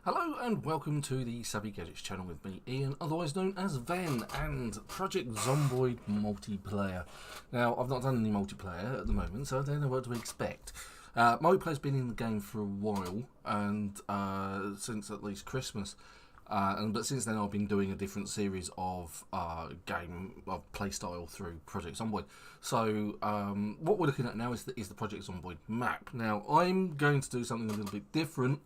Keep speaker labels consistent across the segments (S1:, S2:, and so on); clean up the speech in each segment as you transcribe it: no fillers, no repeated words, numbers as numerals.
S1: Hello and welcome to the Savvy Gadgetz channel with me, Ian, otherwise known as Ven, and Project Zomboid multiplayer. Now, I've not done any multiplayer at the moment, so I don't know what to expect. Multiplayer's been in the game for a while, and since at least Christmas. But since then, I've been doing a different series of playstyle through Project Zomboid. So what we're looking at now is the Project Zomboid map. Now, I'm going to do something a little bit different.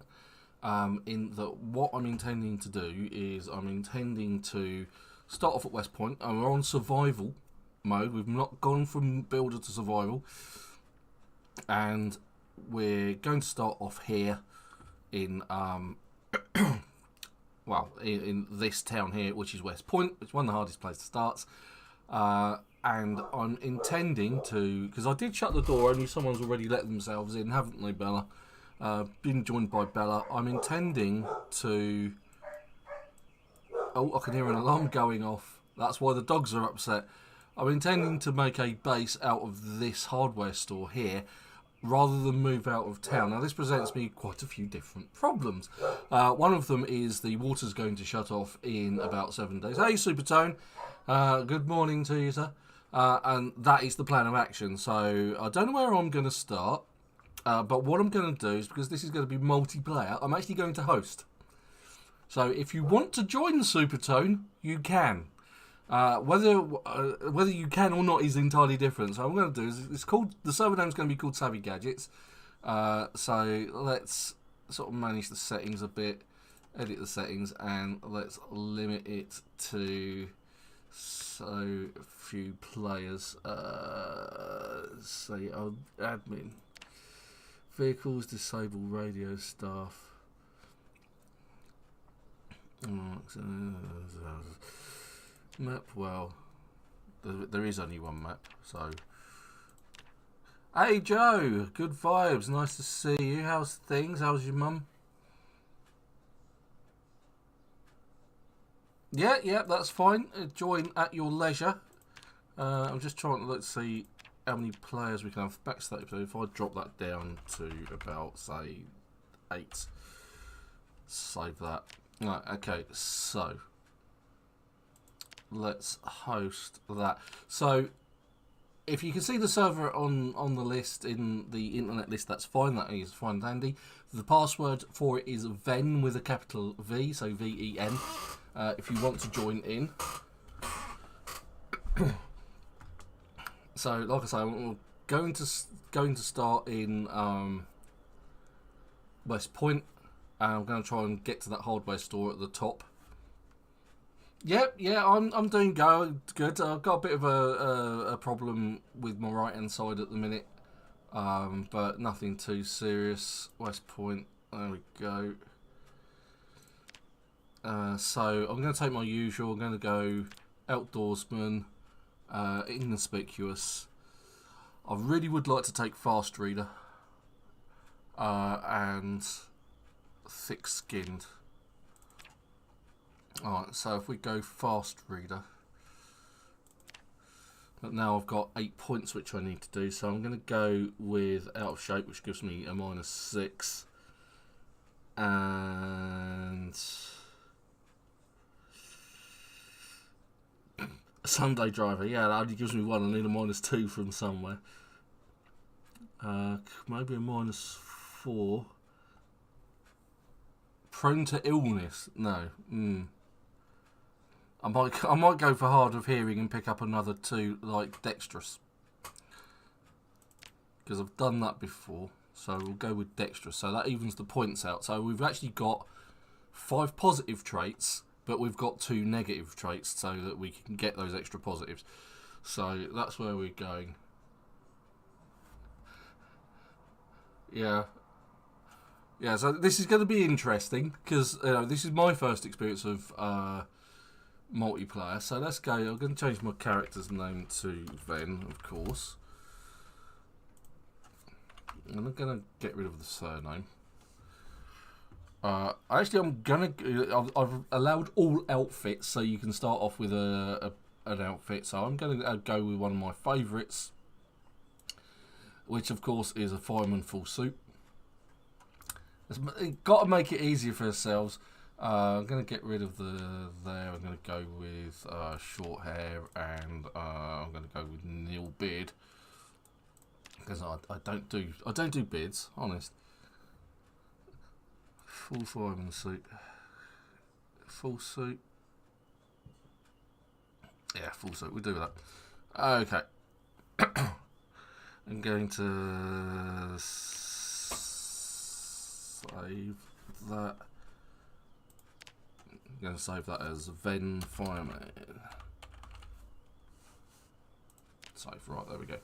S1: In that, what I'm intending to do is I'm intending to start off at West Point, and we're on survival mode. We've not gone from builder to survival, and we're going to start off here in well, in this town here, which is West Point, which is one of the hardest places to start. And I'm intending to, because I did shut the door, only someone's already let themselves in, haven't they, Bella? Been joined by Bella. I'm intending to... Oh, I can hear an alarm going off. That's why the dogs are upset. I'm intending to make a base out of this hardware store here, rather than move out of town. Now, this presents me quite a few different problems. One of them is the water's going to shut off in about 7 days. Hey, Supertone. Good morning to you, sir. And that is the plan of action. So, I don't know where I'm going to start. But what I'm going to do is, because this is going to be multiplayer, I'm actually going to host. So if you want to join Supertone, you can. Whether you can or not is entirely different. So what I'm going to do is, the server name is going to be called Savvy Gadgetz. So let's sort of manage the settings a bit, edit the settings, and let's limit it to so few players. Say admin. Vehicles, disable radio staff. Map, well, there is only one map, so. Hey Joe, good vibes, nice to see you. How's things? How's your mum? Yeah, that's fine. Join at your leisure. I'm just trying to let's see how many players we can have backstage. So if I drop that down to about, say, 8, save that. Right, okay, so let's host that. So if you can see the server on the list, in the internet list, that's fine. That is fine and dandy. The password for it is Ven with a capital V, so V-E-N. If you want to join in. So, like I say, I'm going to start in West Point, and I'm going to try and get to that hardware store at the top. Yep, yeah, I'm doing good. I've got a bit of a problem with my right hand side at the minute, but nothing too serious. West Point, there we go. So I'm going to take my usual. I'm going to go outdoorsman. Inconspicuous. I really would like to take fast reader and thick skinned. Alright, so if we go fast reader, but now I've got 8 points which I need to do, so I'm going to go with out of shape, which gives me a -6, and Sunday driver, yeah, that only gives me 1. I need a -2 from somewhere. Maybe a -4. Prone to illness? No. I might go for hard of hearing and pick up another 2, like dexterous, because I've done that before. So we'll go with dexterous. So that evens the points out. So we've actually got 5 positive traits, but we've got 2 negative traits so that we can get those extra positives. So that's where we're going. Yeah, so this is going to be interesting, because this is my first experience of multiplayer. So let's go. I'm going to change my character's name to Ven, of course. And I'm going to get rid of the surname. Actually, I've allowed all outfits, so you can start off with an outfit. So I'm going to go with one of my favourites, which of course is a fireman full suit. Got to make it easier for ourselves. I'm going to get rid of the there. I'm going to go with short hair, and I'm going to go with nil beard because I don't do beards, honest. Full fireman suit, full suit. Yeah, full suit. We do that. Okay. I'm going to save that. I'm going to save that as Ven Fireman. Save, right, there we go.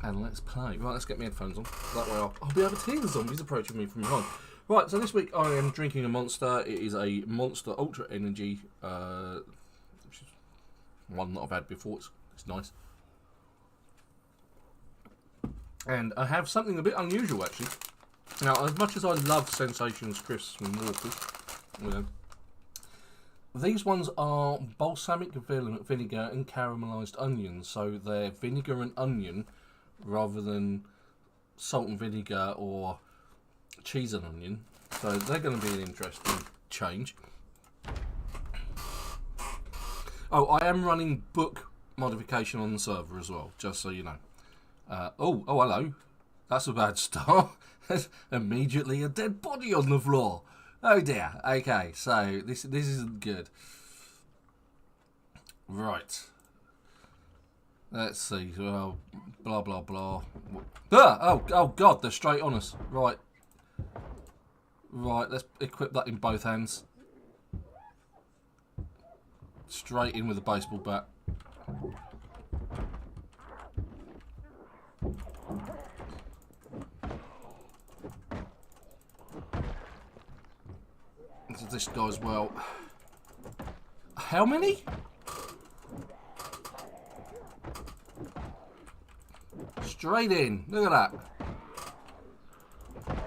S1: And let's play. Right, let's get my headphones on. That way I'll be able to hear the zombies approaching me from behind. Right, so this week I am drinking a Monster. It is a Monster Ultra Energy, which is one that I've had before. It's nice. And I have something a bit unusual, actually. Now, as much as I love Sensations, crisps and waters, you know, these ones are balsamic vinegar and caramelised onions. So they're vinegar and onion rather than salt and vinegar or cheese and onion. So they're going to be an interesting change. Oh, I am running book modification on the server as well, just so you know. Oh, hello. That's a bad start. Immediately a dead body on the floor. Oh dear. Okay, so this isn't good. Right. Let's see. Well, blah blah blah. Ah! Oh God! They're straight on us. Right. Right. Let's equip that in both hands. Straight in with a baseball bat. This guy as well. How many? Straight in. Look at that.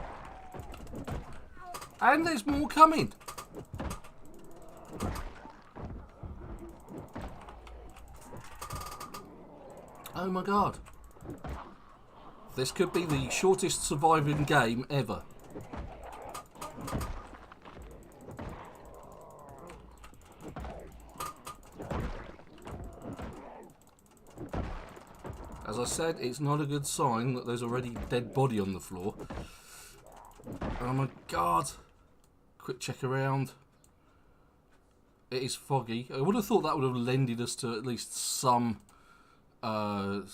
S1: And there's more coming. Oh my God. This could be the shortest surviving game ever. As I said, it's not a good sign that there's already a dead body on the floor. Oh my God. Quick check around. It is foggy. I would have thought that would have lended us to at least some... oh,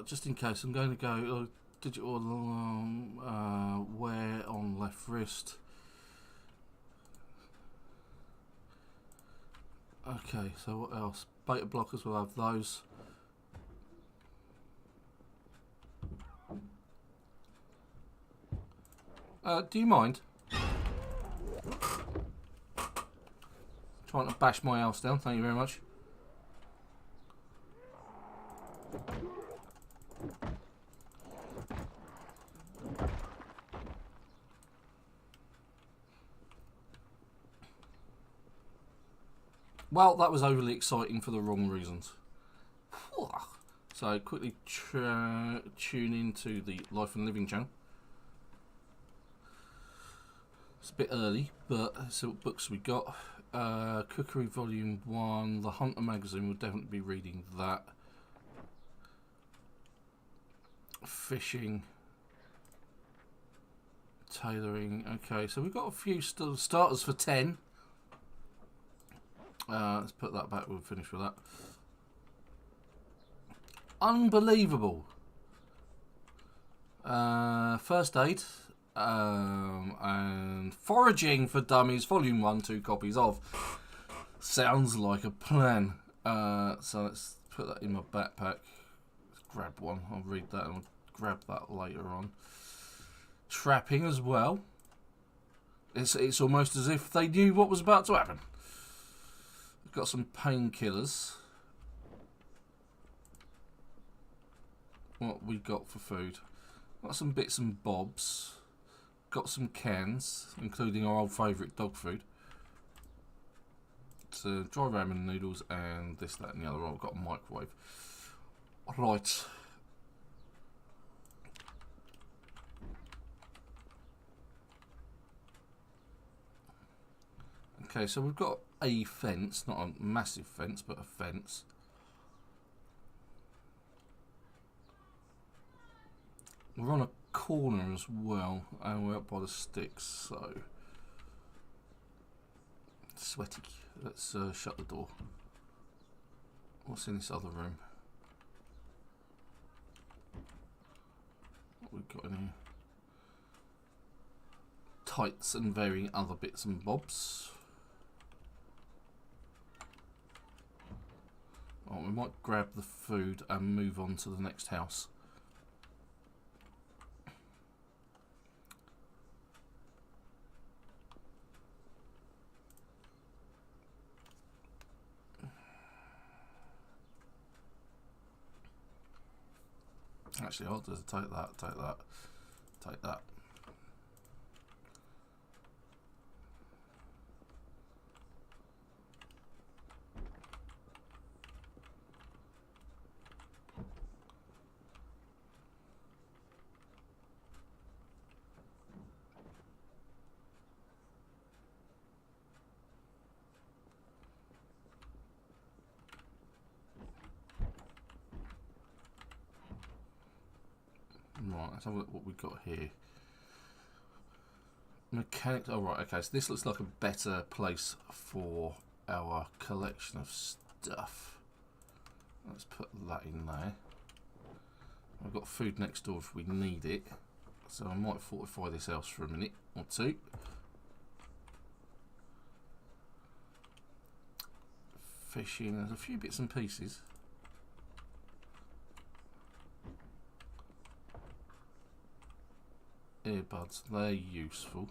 S1: just in case, I'm going to go digital alarm, wear on left wrist. Okay, so what else? Beta blockers, we'll have those. Do you mind? Trying to bash my house down, thank you very much. Well, that was overly exciting for the wrong reasons. So, quickly tune into the Life and Living channel. It's a bit early, but let's see what books we got. Cookery Volume 1, The Hunter magazine, we'll definitely be reading that. Fishing. Tailoring. Okay, so we've got a few starters for 10. Let's put that back, we'll finish with that. Unbelievable. First aid. And Foraging for Dummies, Volume 1, 2 copies of. Sounds like a plan. So let's put that in my backpack. Let's grab one. I'll read that and I'll grab that later on. Trapping as well. It's almost as if they knew what was about to happen. We've got some painkillers. What we got for food? Got some bits and bobs. Got some cans, including our old favourite dog food. So dry ramen noodles and this, that and the other. I've got a microwave. Right. Okay, so we've got a fence, not a massive fence, but a fence. We're on a corner as well, and we're up by the sticks, so sweaty. Let's shut the door. What's in this other room? What we've got in here? Tights and varying other bits and bobs. Oh, we might grab the food and move on to the next house. Actually, I'll just take that, take that, take that. Right, let's have a look at what we've got here. Mechanics. Oh, right, okay, so this looks like a better place for our collection of stuff. Let's put that in there. I've got food next door if we need it, so I might fortify this house for a minute or two. Fishing, there's a few bits and pieces. Earbuds, they're useful.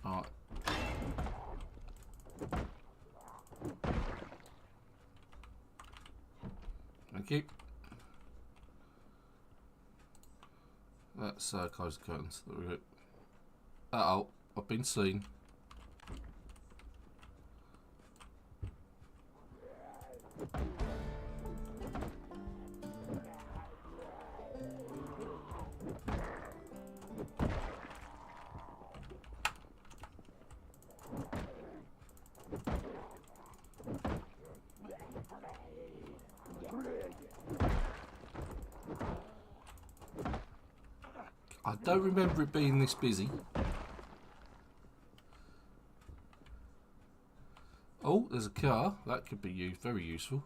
S1: Alright. Thank you. Let's close the curtains. There we go. Uh-oh, I've been seen. I don't remember it being this busy. Oh, there's a car. That could be used, very useful.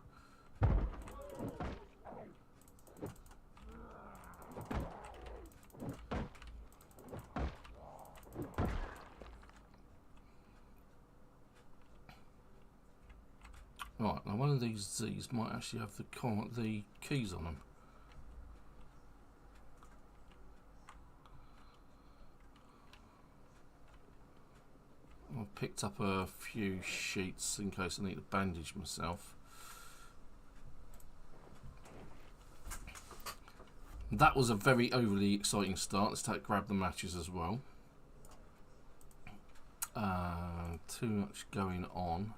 S1: Right, now one of these Z's might actually have the keys on them. I've picked up a few sheets in case I need to bandage myself. That was a very overly exciting start. Let's grab the matches as well. Too much going on.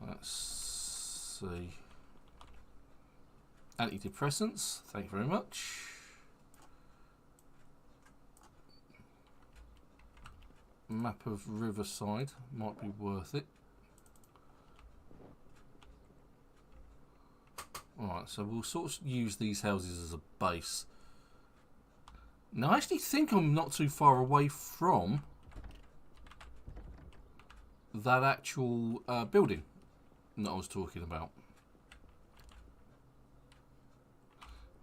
S1: Let's see. Antidepressants, thank you very much. Map of Riverside might be worth it. Alright, so we'll sort of use these houses as a base. Now, I actually think I'm not too far away from that actual building that I was talking about.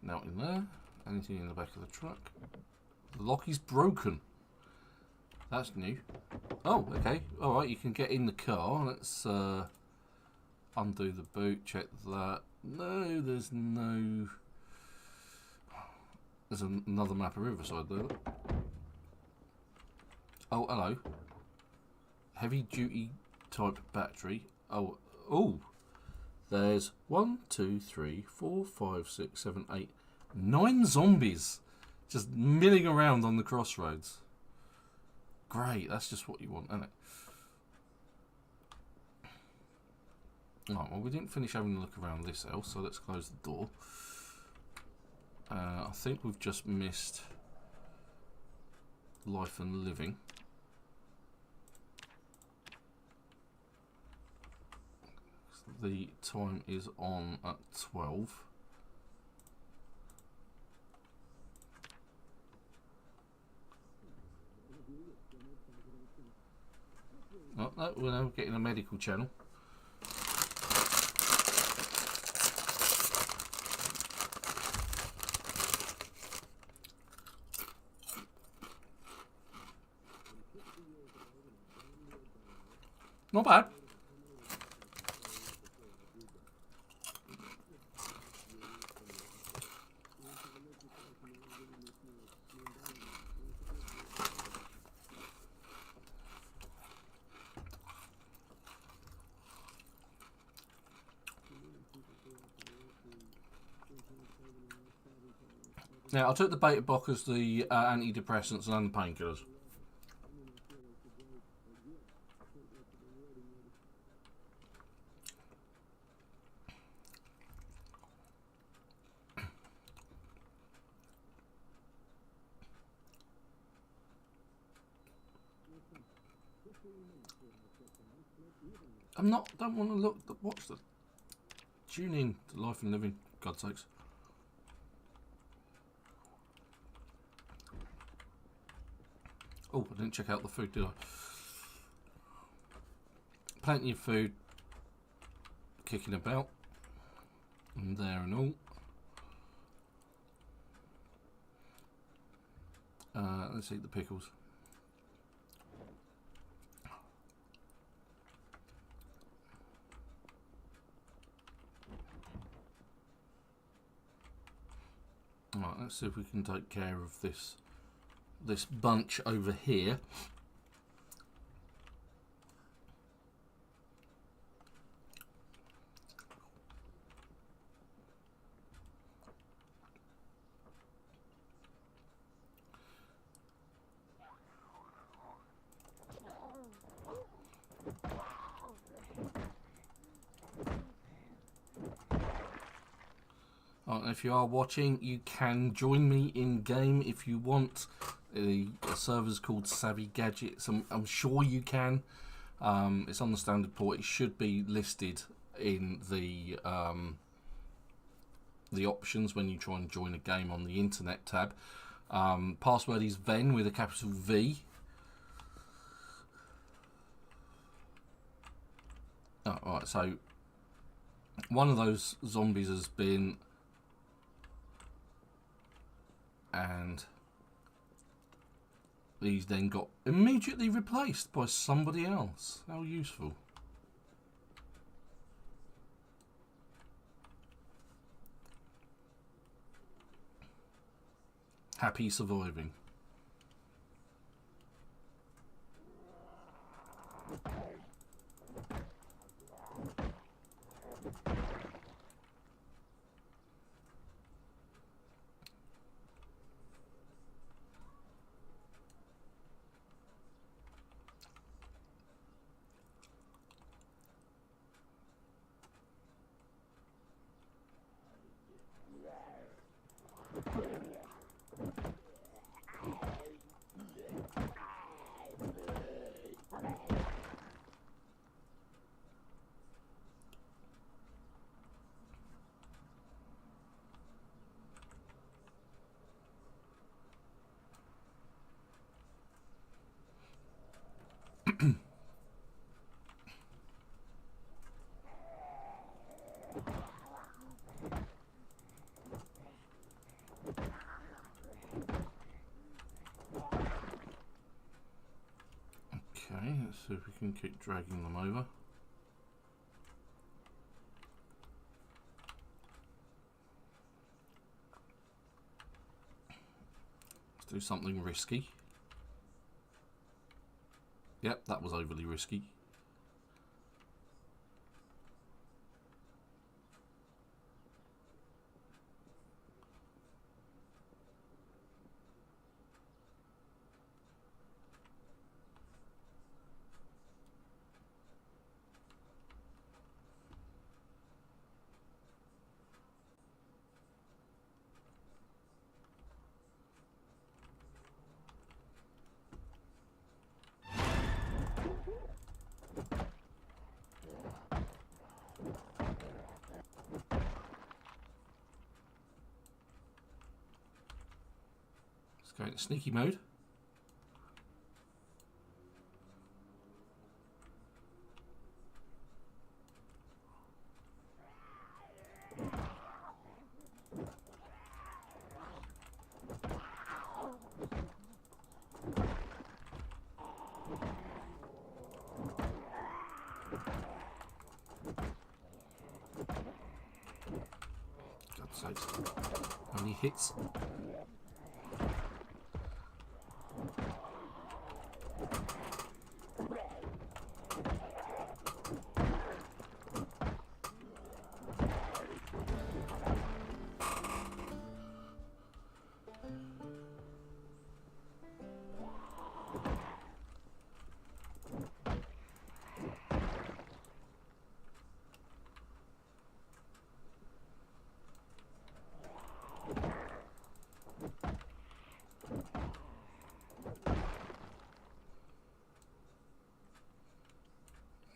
S1: Now in there, anything in the back of the truck? The lock is broken. That's new. Oh, okay. Alright, you can get in the car. Let's undo the boot, check that. No, there's no... There's another map of Riverside there. Oh, hello. Heavy duty type battery. Oh, there's 1, 2, 3, 4, 5, 6, 7, 8, 9 zombies Just milling around on the crossroads. Great, that's just what you want, isn't it? Right, well, we didn't finish having a look around this house, so let's close the door. I think we've just missed life and living. The time is on at 12. Oh, no, we're now getting a medical channel. Not bad. Now, I took the beta blockers, the antidepressants and the painkillers. Don't want to look, watch the, tune in to Life and Living, God's sakes. Oh, I didn't check out the food, did I? Plenty of food kicking about, and there and all. Let's eat the pickles. Right, let's see if we can take care of this bunch over here. If you are watching, you can join me in game if you want. The server's called Savvy Gadgetz. I'm sure you can. It's on the standard port. It should be listed in the options when you try and join a game on the internet tab. Password is Ven with a capital V. Oh, alright, so one of those zombies has been, and he's then got immediately replaced by somebody else. How useful. Happy surviving. Okay, let's see if we can keep dragging them over. Let's do something risky. Yep, that was overly risky. Go into sneaky mode. God's sakes. How many hits?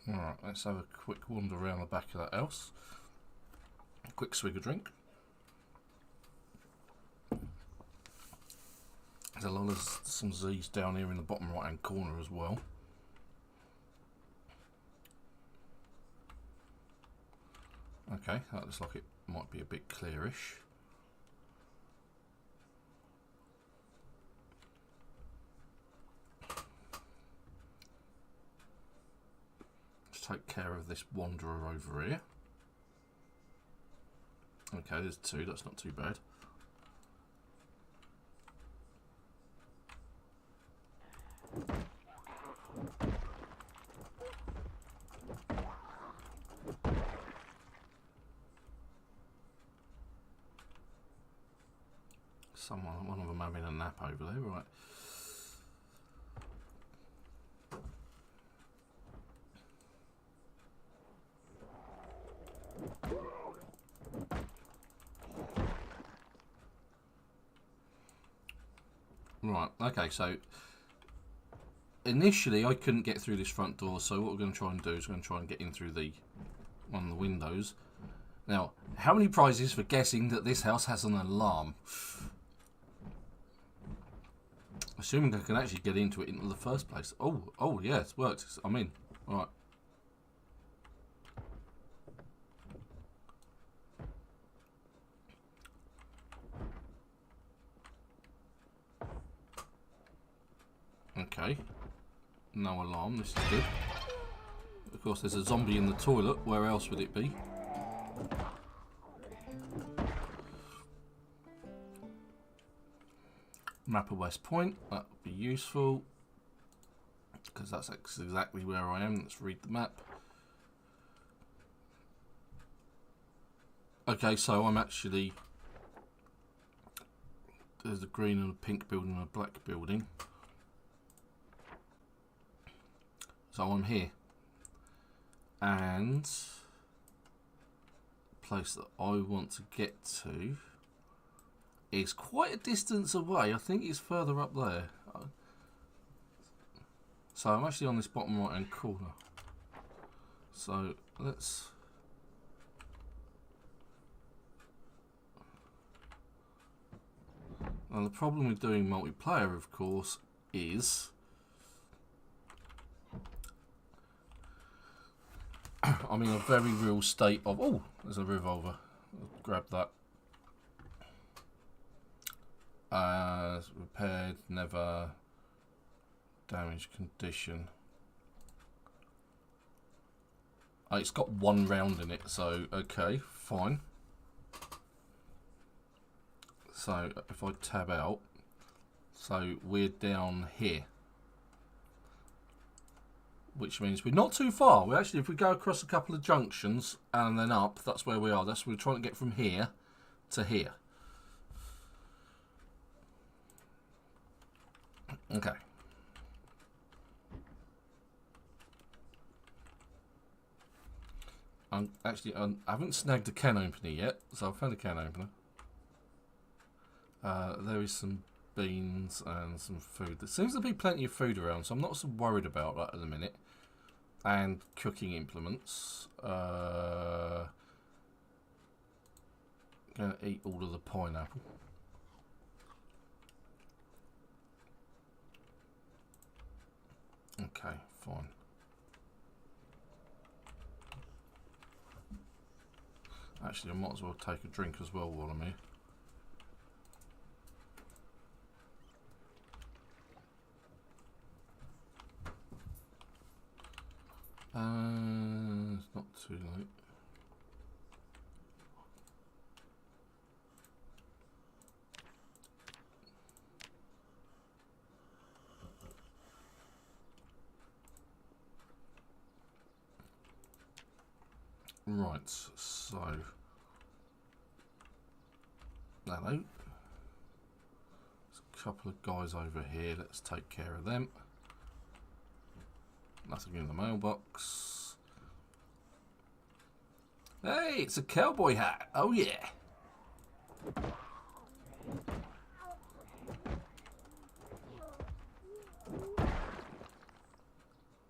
S1: Alright, let's have a quick wander around the back of that house. A quick swig of drink. There's a lot of some Z's down here in the bottom right hand corner as well. Okay, that looks like it might be a bit clearish. Take care of this wanderer over here. Okay, there's two, that's not too bad. One of them having a nap over there, right? Right, okay, so initially I couldn't get through this front door, so what we're going to try and do is we're going to try and get in through the one of the windows. Now, how many prizes for guessing that this house has an alarm? Assuming I can actually get into it in the first place. Oh yeah, it's worked. I'm in. Alright. Okay. No alarm, this is good. Of course, there's a zombie in the toilet. Where else would it be? Map of West Point, that would be useful because that's exactly where I am. Let's read the map. Okay, so I'm actually, there's a green and a pink building and a black building, so I'm here, and the place that I want to get to is quite a distance away. I think it's further up there. So I'm actually on this bottom right hand corner. So let's... Now the problem with doing multiplayer, of course, is I'm in a very real state of... Oh, there's a revolver. I'll grab that. Repaired, never, damaged condition. Oh, it's got one round in it, so okay, fine. So if I tab out, so we're down here, which means we're not too far. We actually, if we go across a couple of junctions and then up, that's where we are. That's where we're trying to get from here to here. Okay. I haven't snagged a can opener yet, so I've found a can opener. There is some beans and some food. There seems to be plenty of food around, so I'm not so worried about that at the minute. And cooking implements. Gonna eat all of the pineapple. Okay, fine. Actually, I might as well take a drink as well while I'm here. It's not too late. Right, so hello. There's a couple of guys over here. Let's take care of them. Nothing in the mailbox. Hey, it's a cowboy hat. Oh yeah.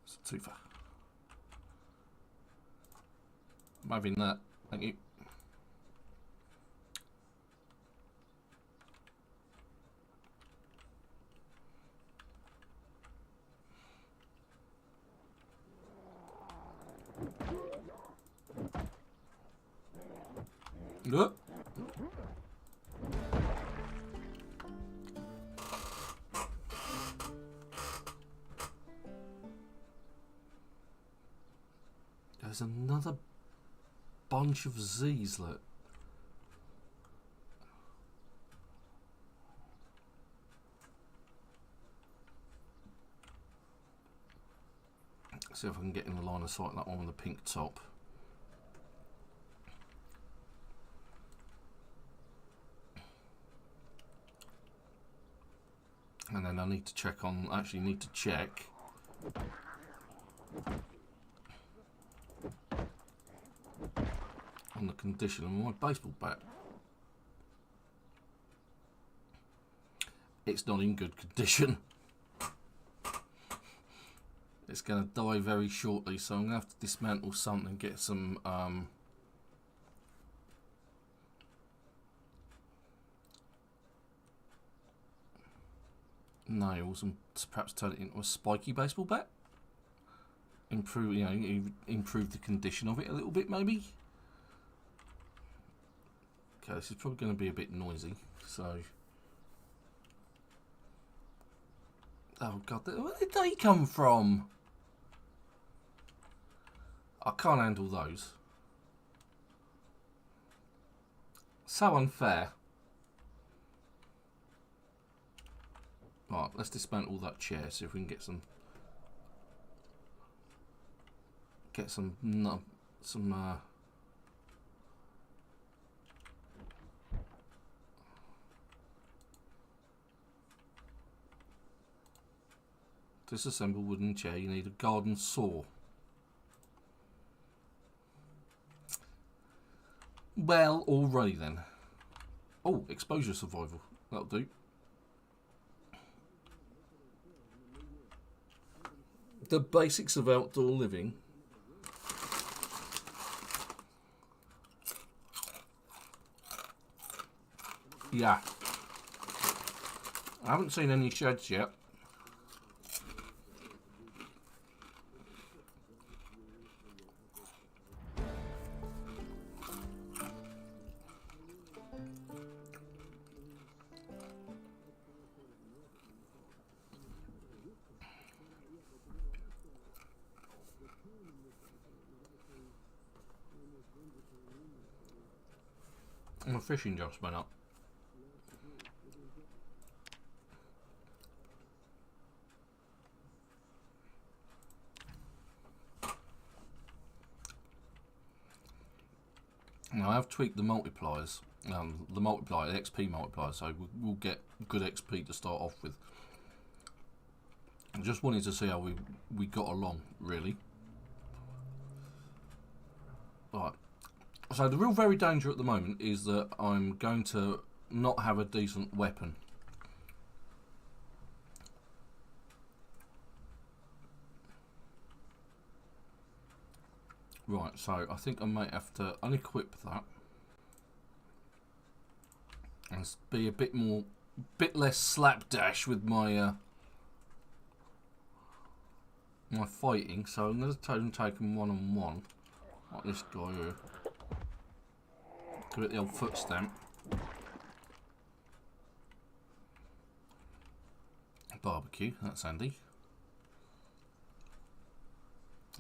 S1: It's a twofer. I'm having that. Thank you. Look. There's another bunch of Z's, look. See if I can get in the line of sight, that one with the pink top. And then I need to check on, actually need to check on the condition of my baseball bat. It's not in good condition. It's going to die very shortly, so I'm going to have to dismantle something, get some nails and perhaps turn it into a spiky baseball bat. Improve, you know, improve the condition of it a little bit, maybe. Okay, this is probably going to be a bit noisy, so. Oh god, where did they come from? I can't handle those. So unfair. Right, let's dismantle that chair, see if we can get some disassemble wooden chair. You need a garden saw. Well, alrighty then. Oh, exposure survival. That'll do. The basics of outdoor living. Yeah. I haven't seen any sheds yet. My fishing just went up. Now I have tweaked the multipliers, the XP multiplier, so we'll get good XP to start off with. I just wanted to see how we got along, really. Right. So the real very danger at the moment is that I'm going to not have a decent weapon. Right, so I think I might have to unequip that and be a bit less slapdash with my my fighting, so I'm going to take them one on one, like this guy here. Give it the old foot stamp. Barbecue, that's handy.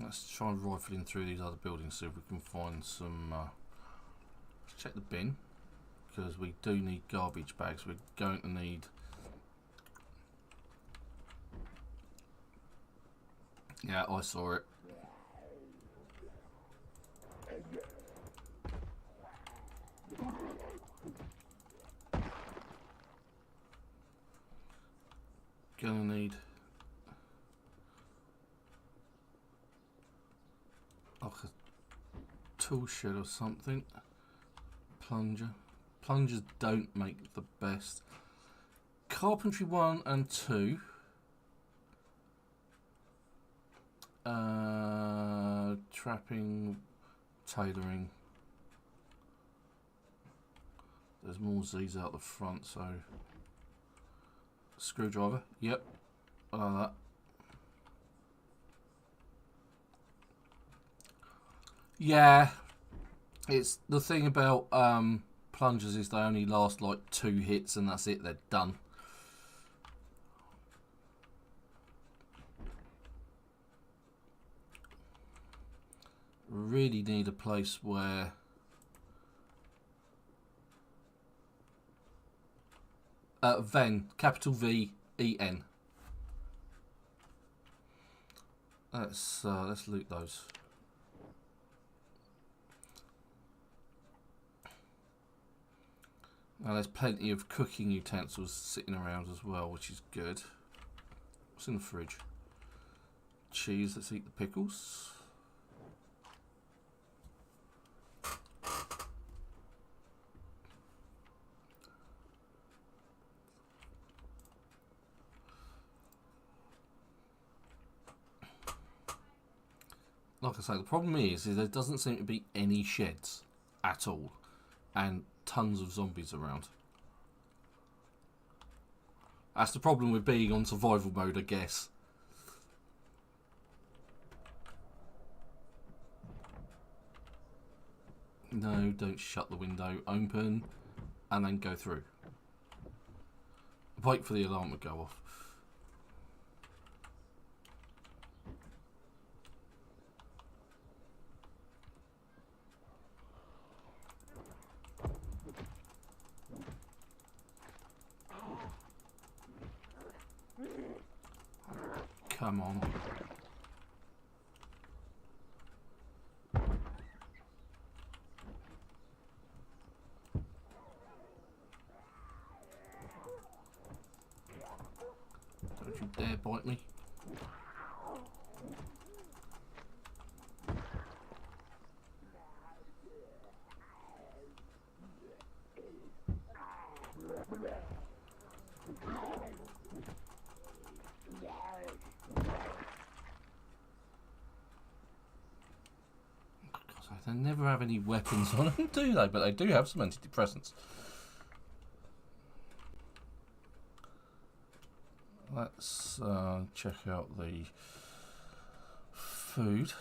S1: Let's try and rifle in through these other buildings, see if we can find some. Let's check the bin, because we do need garbage bags. We're going to need. Yeah, I saw it. Gonna need like a tool shed or something. Plunger. Plungers don't make the best. Carpentry 1 and 2. Trapping, tailoring. There's more Z's out the front, so screwdriver. Yep, I know that. Yeah, it's the thing about plungers is they only last like 2 hits and that's it. They're done. Really need a place where Ven, capital V-E-N. Let's loot those. Now there's plenty of cooking utensils sitting around as well, which is good. What's in the fridge? Cheese. Let's eat the pickles. Like I say, the problem is there doesn't seem to be any sheds at all, and tons of zombies around. That's the problem with being on survival mode, I guess. No, don't shut the window. Open, and then go through. Wait for the alarm to go off. Come on. Don't you dare bite me. They never have any weapons on them, do they? But they do have some antidepressants. Let's check out the food.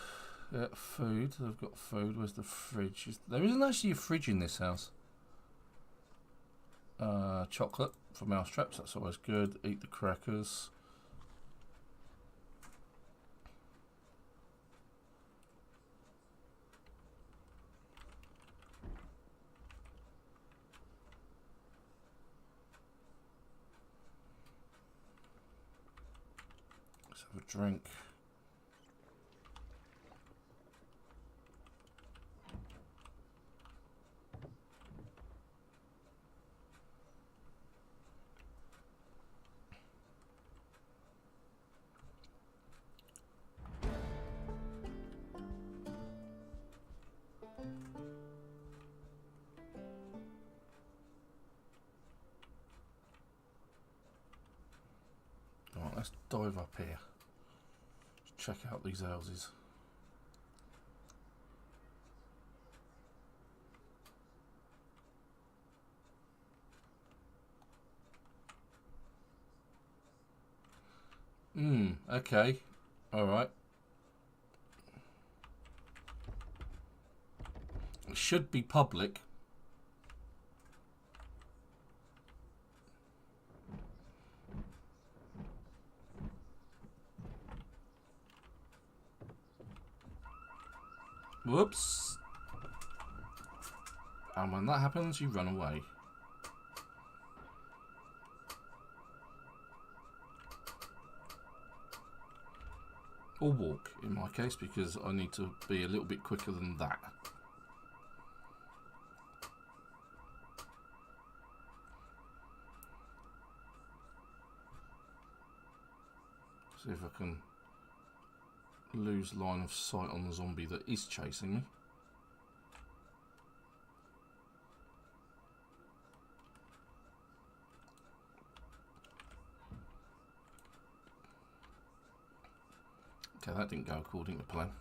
S1: Yeah, food. They've got food. Where's the fridge? There isn't actually a fridge in this house. Chocolate for mousetraps. That's always good. Eat the crackers. Let's have a drink. Right, let's dive up here. Check out these houses. Okay. Alright. It should be public. Whoops. And when that happens, you run away. Or walk, in my case, because I need to be a little bit quicker than that. See if I can lose line of sight on the zombie that is chasing me. Okay, that didn't go according to plan.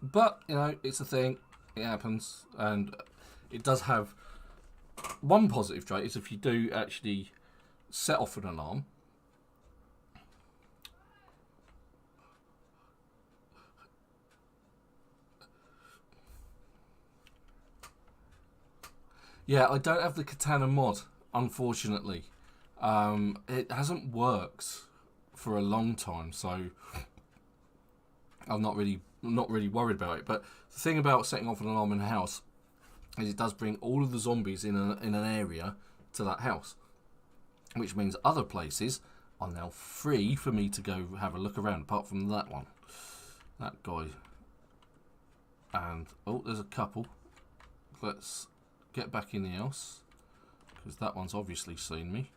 S1: But, you know, it's a thing. It happens. And it does have one positive trait, is if you do actually set off an alarm, yeah, I don't have the katana mod, unfortunately. It hasn't worked for a long time, so I'm not really worried about it. But the thing about setting off an alarm in a house is it does bring all of the zombies in an area to that house, which means other places are now free for me to go have a look around, apart from that one, that guy. And oh, there's a couple. Let's get back in the house, because that one's obviously seen me.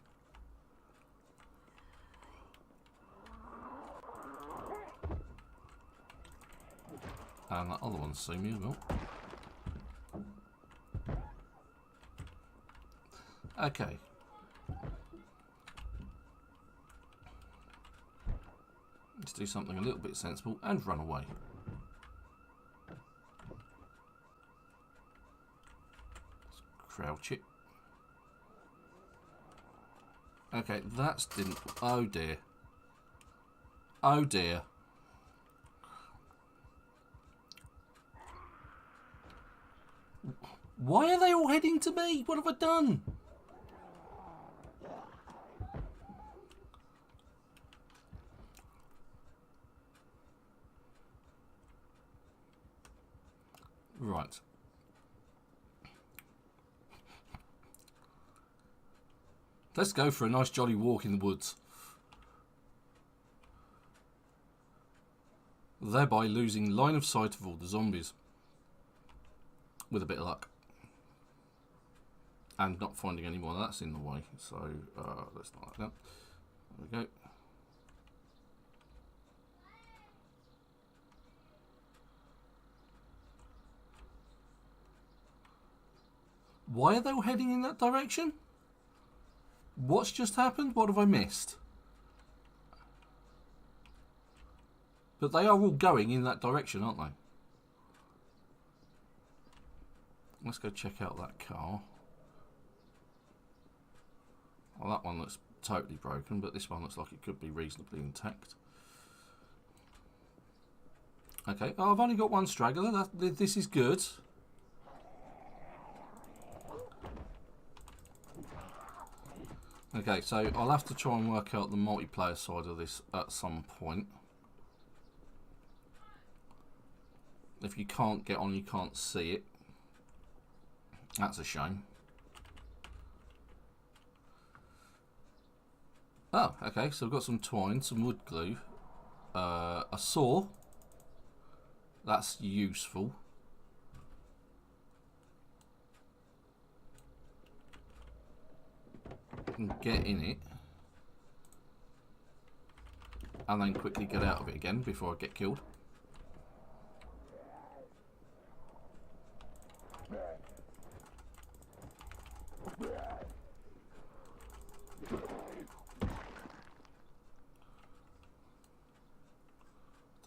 S1: And that other one's seen me as well. Okay. Let's do something a little bit sensible and run away. Crouch it. Okay, that's didn't. Oh dear. Oh dear. Why are they all heading to me? What have I done? Right. Let's go for a nice jolly walk in the woods. Thereby losing line of sight of all the zombies. With a bit of luck. And not finding any more that's in the way. So, let's not like that. There we go. Why are they all heading in that direction? What's just happened? What have I missed? But they are all going in that direction, aren't they? Let's go check out that car. Well, that one looks totally broken, but this one looks like it could be reasonably intact. Okay, oh, I've only got one straggler. This is good. Okay, so I'll have to try and work out the multiplayer side of this at some point. If you can't get on, you can't see it. That's a shame. Oh, okay, so I've got some twine, some wood glue, a saw. That's useful. I can get in it. And then quickly get out of it again before I get killed.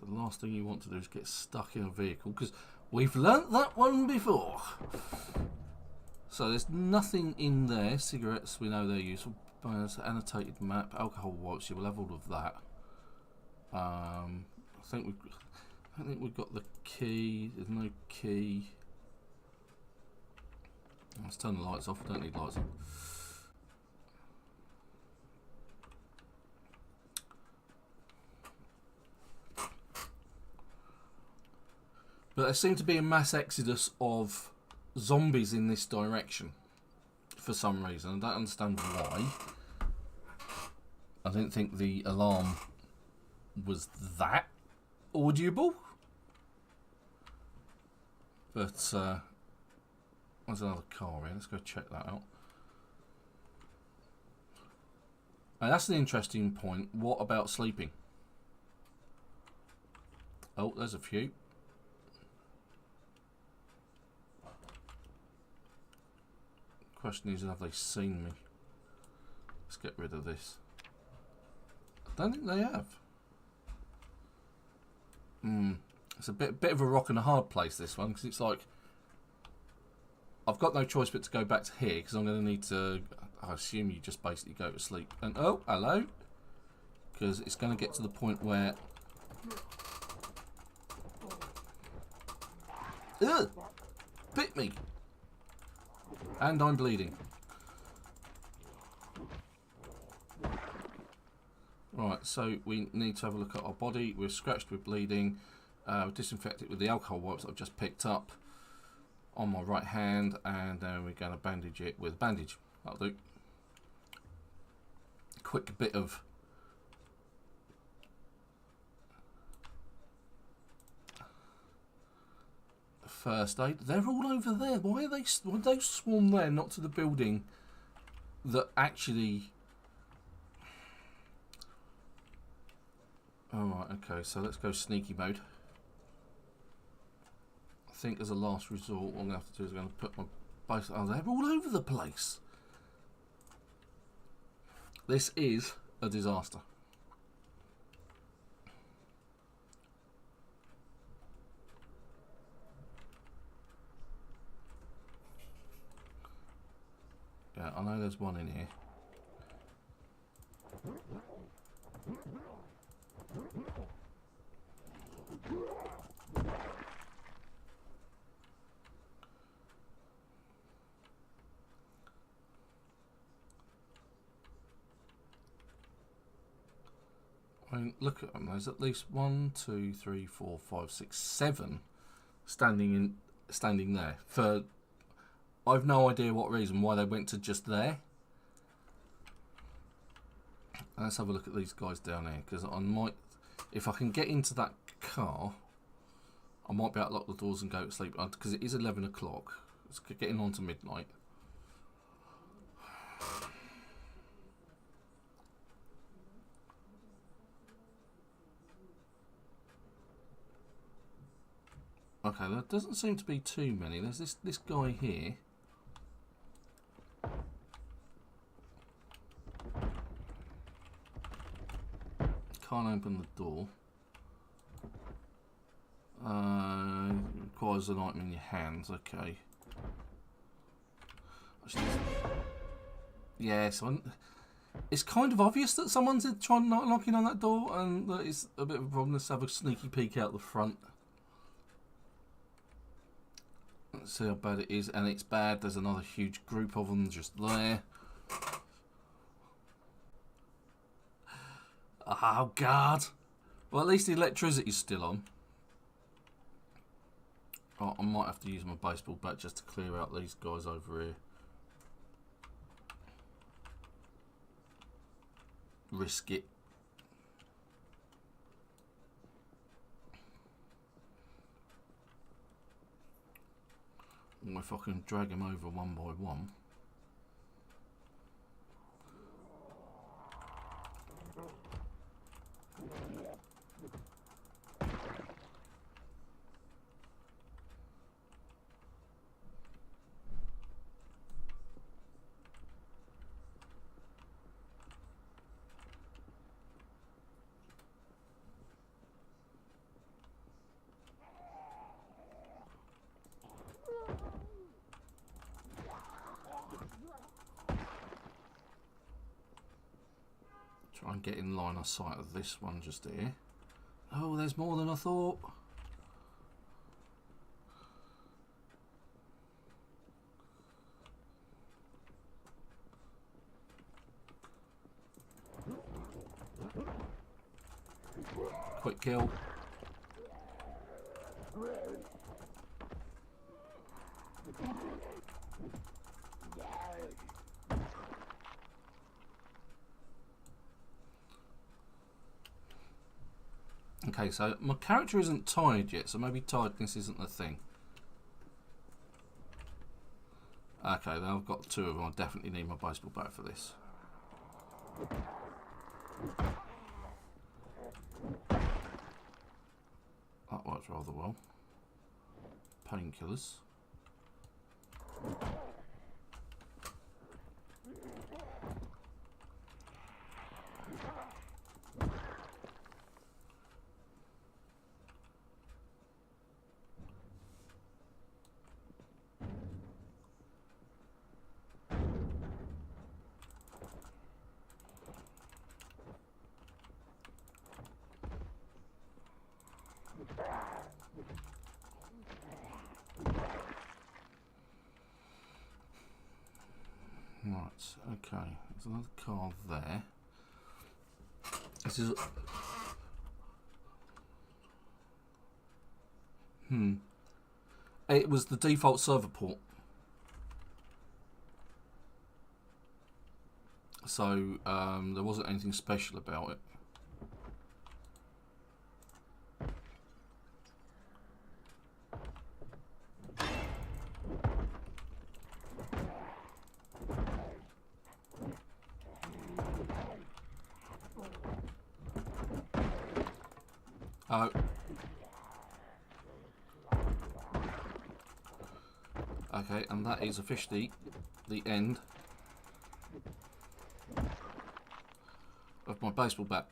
S1: The last thing you want to do is get stuck in a vehicle, because we've learnt that one before. So there's nothing in there. Cigarettes, we know they're useful. Annotated map, alcohol wipes, you will have all of that. I think we've got the key. There's no key. Let's turn the lights off. I don't need lights on. But there seems to be a mass exodus of zombies in this direction for some reason. I don't understand why. I didn't think the alarm was that audible. But there's another car here. Let's go check that out. And that's an interesting point. What about sleeping? Oh, there's a few. Question is, have they seen me? Let's get rid of this. I don't think they have. It's a bit of a rock and a hard place, this one, because it's like I've got no choice but to go back to here because I'm going to need to. I assume you just basically go to sleep. And oh, hello, because it's going to get to the point where. Ugh! Bit me. And I'm bleeding. Right, so we need to have a look at our body. We're scratched, we're bleeding. Disinfect it with the alcohol wipes I've just picked up on my right hand, and then we're going to bandage it with a bandage. That'll do. Quick bit of first aid. They're all over there. Why would they swarm there, not to the building that actually... Alright, okay, so let's go sneaky mode. I think as a last resort, what I'm going to have to do is I'm going to put my base... Oh, they're all over the place. This is a disaster. Yeah, I know there's one in here. I mean, look at them. There's at least 1, 2, 3, 4, 5, 6, 7 standing there. For I've no idea what reason why they went to just there. Let's have a look at these guys down here, because I might, if I can get into that car, I might be able to lock the doors and go to sleep, because it is 11 o'clock. It's getting on to midnight. Okay, there doesn't seem to be too many. There's this guy here. Can't open the door. Requires an item in your hands. Okay. Yeah, so it's kind of obvious that someone's trying knocking on that door, and that is a bit of a problem. Let's have a sneaky peek out the front. Let's see how bad it is, and it's bad. There's another huge group of them just there. Oh God! Well, at least the electricity's still on. Oh, I might have to use my baseball bat just to clear out these guys over here. Risk it. If I can drag them over one by one. Try and get in line of sight of this one just here. Oh, there's more than I thought. Quick kill. Okay, so my character isn't tired yet, so maybe tiredness isn't the thing. Okay, then I've got 2 of them. I definitely need my baseball bat for this. That works rather well. Painkillers. Right, okay, there's another car there. This is... It was the default server port. So, there wasn't anything special about it. Oh. Okay, and that is officially the end of my baseball bat.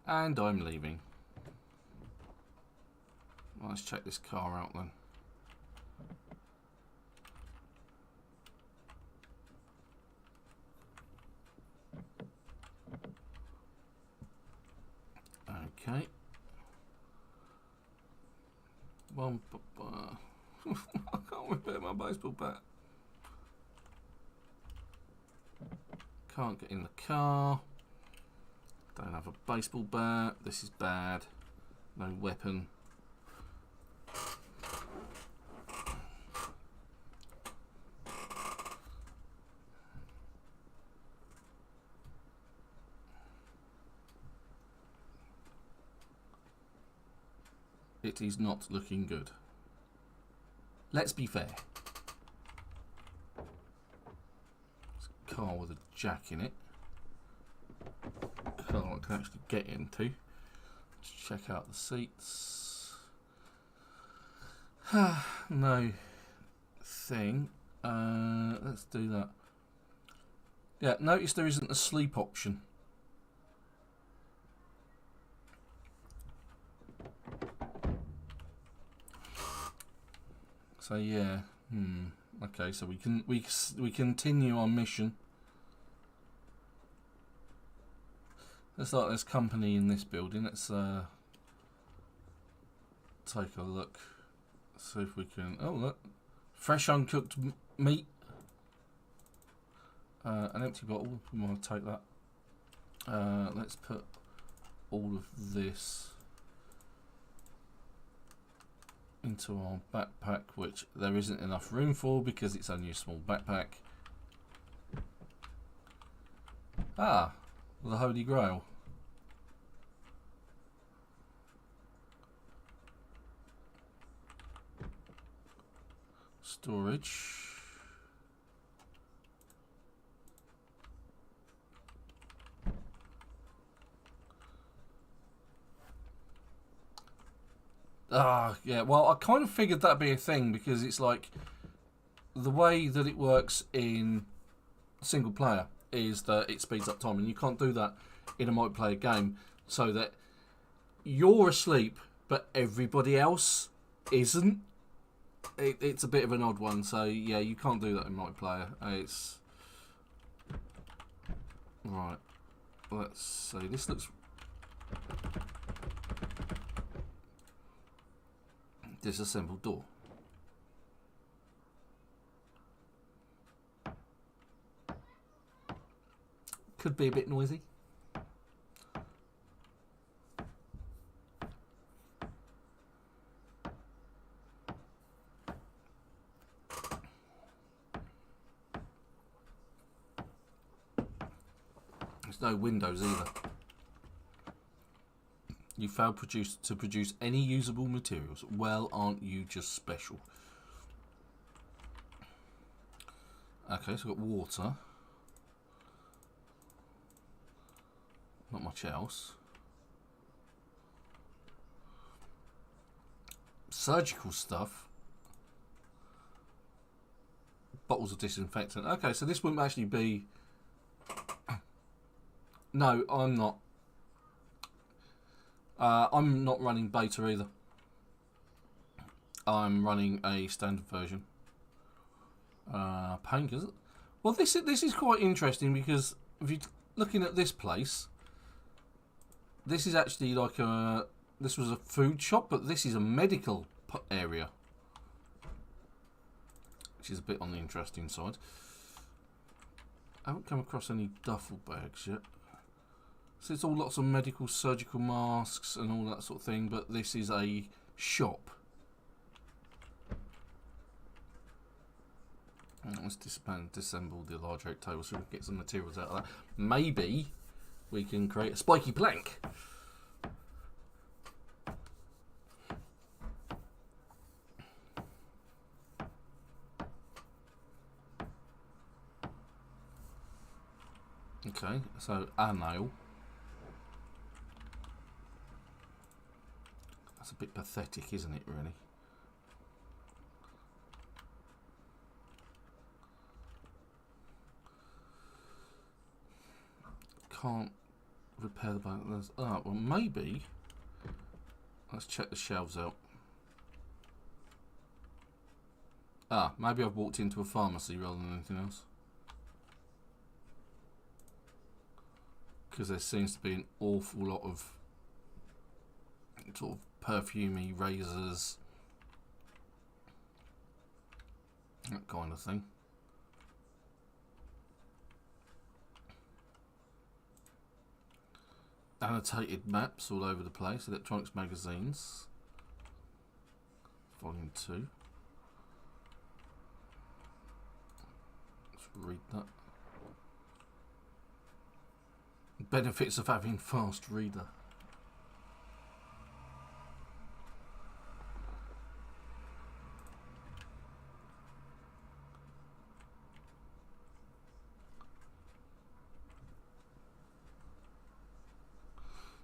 S1: And I'm leaving. Let's check this car out then. Okay. I can't repair my baseball bat. Can't get in the car. Don't have a baseball bat. This is bad. No weapon. It is not looking good. Let's be fair. It's a car with a jack in it. A car I can actually get into. Let's check out the seats. No thing. Let's do that. Yeah, notice there isn't a sleep option. So yeah, okay. So we continue our mission. Looks like there's company in this building. Let's take a look. See if we can. Oh look, fresh uncooked meat. An empty bottle. We want to take that. Let's put all of this into our backpack, which there isn't enough room for because it's only a small backpack. Ah, the Holy Grail. Storage. Yeah, well, I kind of figured that'd be a thing because it's like the way that it works in single player is that it speeds up time, and you can't do that in a multiplayer game, so that you're asleep but everybody else isn't. it's a bit of an odd one. So yeah, you can't do that in multiplayer. It's right. Let's see. This looks disassembled door. Could be a bit noisy. There's no windows either. You failed to produce any usable materials. Well, aren't you just special? Okay, so we've got water. Not much else. Surgical stuff. Bottles of disinfectant. Okay, so this wouldn't actually be... No, I'm not. I'm not running beta either. I'm running a standard version. Painkillers. Well, this is quite interesting because if you're looking at this place, this is actually like a... This was a food shop, but this is a medical area, which is a bit on the interesting side. I haven't come across any duffel bags yet. So it's all lots of medical, surgical masks and all that sort of thing, but this is a shop. Let's disassemble the large oak table so we can get some materials out of that. Maybe we can create a spiky plank. Okay, so a nail. That's a bit pathetic, isn't it, really? Can't repair the bone. Oh, well, maybe. Let's check the shelves out. Ah, maybe I've walked into a pharmacy rather than anything else. Because there seems to be an awful lot of sort of perfumey razors, that kind of thing. Annotated maps all over the place. Electronics magazines. Volume 2. Let's read that. Benefits of having fast reader.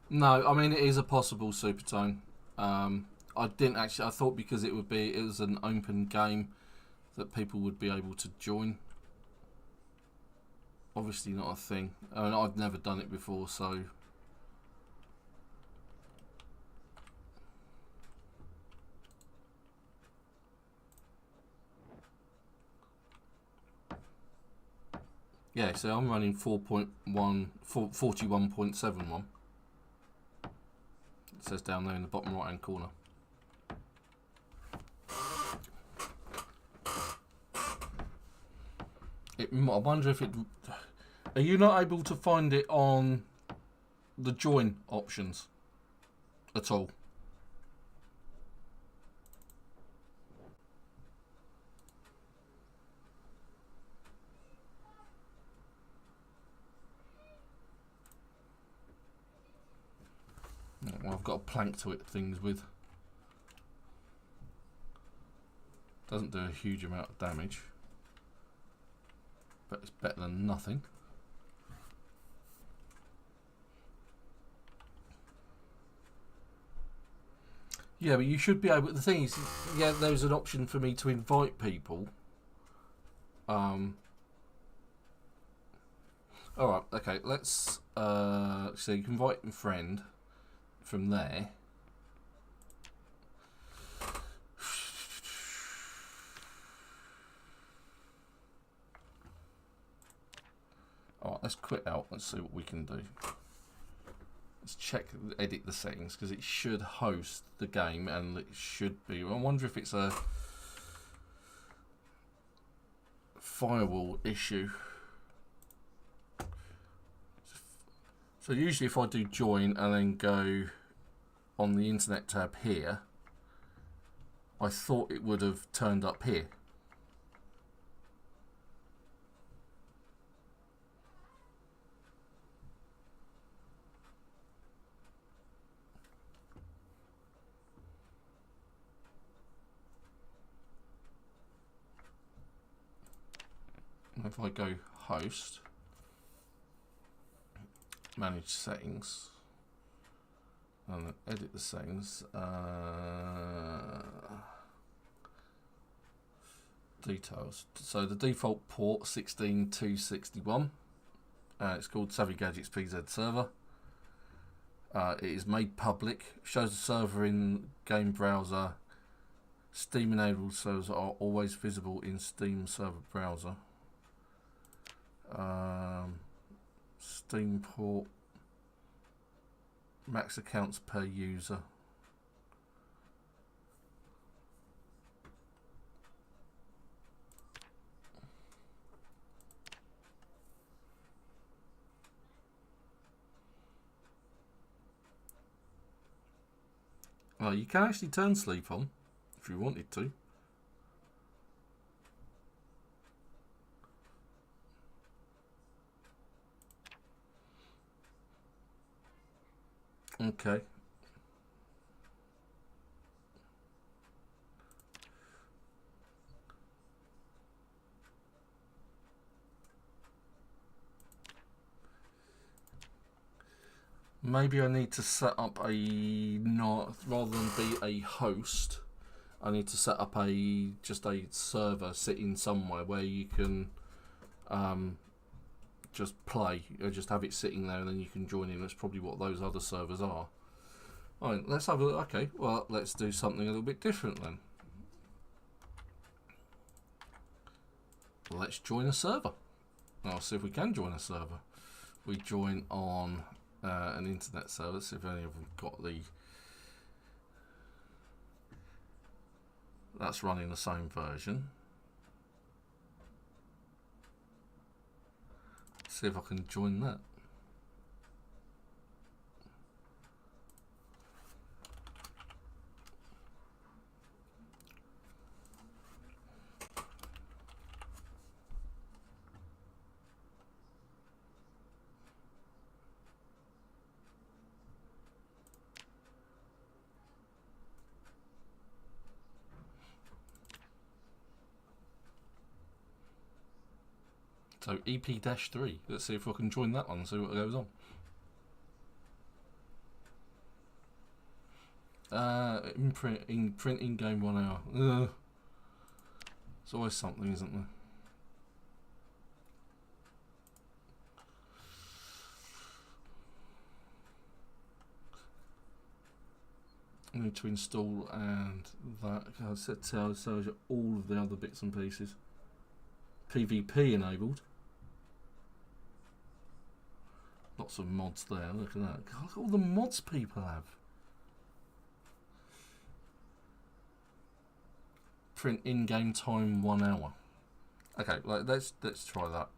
S1: No, I mean it is a possible supertone. I didn't actually. I thought because it was an open game that people would be able to join. Obviously not a thing. I mean, I've never done it before, so yeah. So I'm running 41.71. It says down there in the bottom right hand corner. I wonder if it... Are you not able to find it on the join options at all? Well, I've got a plank to hit things with. Doesn't do a huge amount of damage, but it's better than nothing. Yeah, but you should be able... The thing is, yeah, there's an option for me to invite people. Alright, okay, let's... so you can invite a friend from there. let's quit out. Let's see what we can do. Let's check, edit the settings, because it should host the game, and it should be. I wonder if it's a firewall issue. So usually if I do join and then go on the internet tab here, I thought it would have turned up here. If I go host, manage settings, and edit the settings, details. So the default port 16261. It's called Savvy Gadgetz PZ server. It is made public. Shows the server in game browser. Steam enabled servers are always visible in Steam server browser. Steam port, max accounts per user. Well, you can actually turn sleep on if you wanted to. Okay. Maybe I need to set up a, not rather than be a host, I need to set up a just a server sitting somewhere where you can just play, or just have it sitting there and then you can join in. That's probably what those other servers are. Alright, let's have a look. Okay, well, let's do something a little bit different then. Let's join a server. I'll see if we can join a server. We join on an internet server, see if any of them got the... That's running the same version. See if I can join that. So EP-3, let's see if I can join that one and see what goes on. Print in game 1 hour. Ugh. It's always something, isn't there? I need to install and that. I said tell so all of the other bits and pieces. PvP enabled. Lots of mods there. Look at that. God, look at all the mods people have. Print in-game time 1 hour. Okay, let's try that.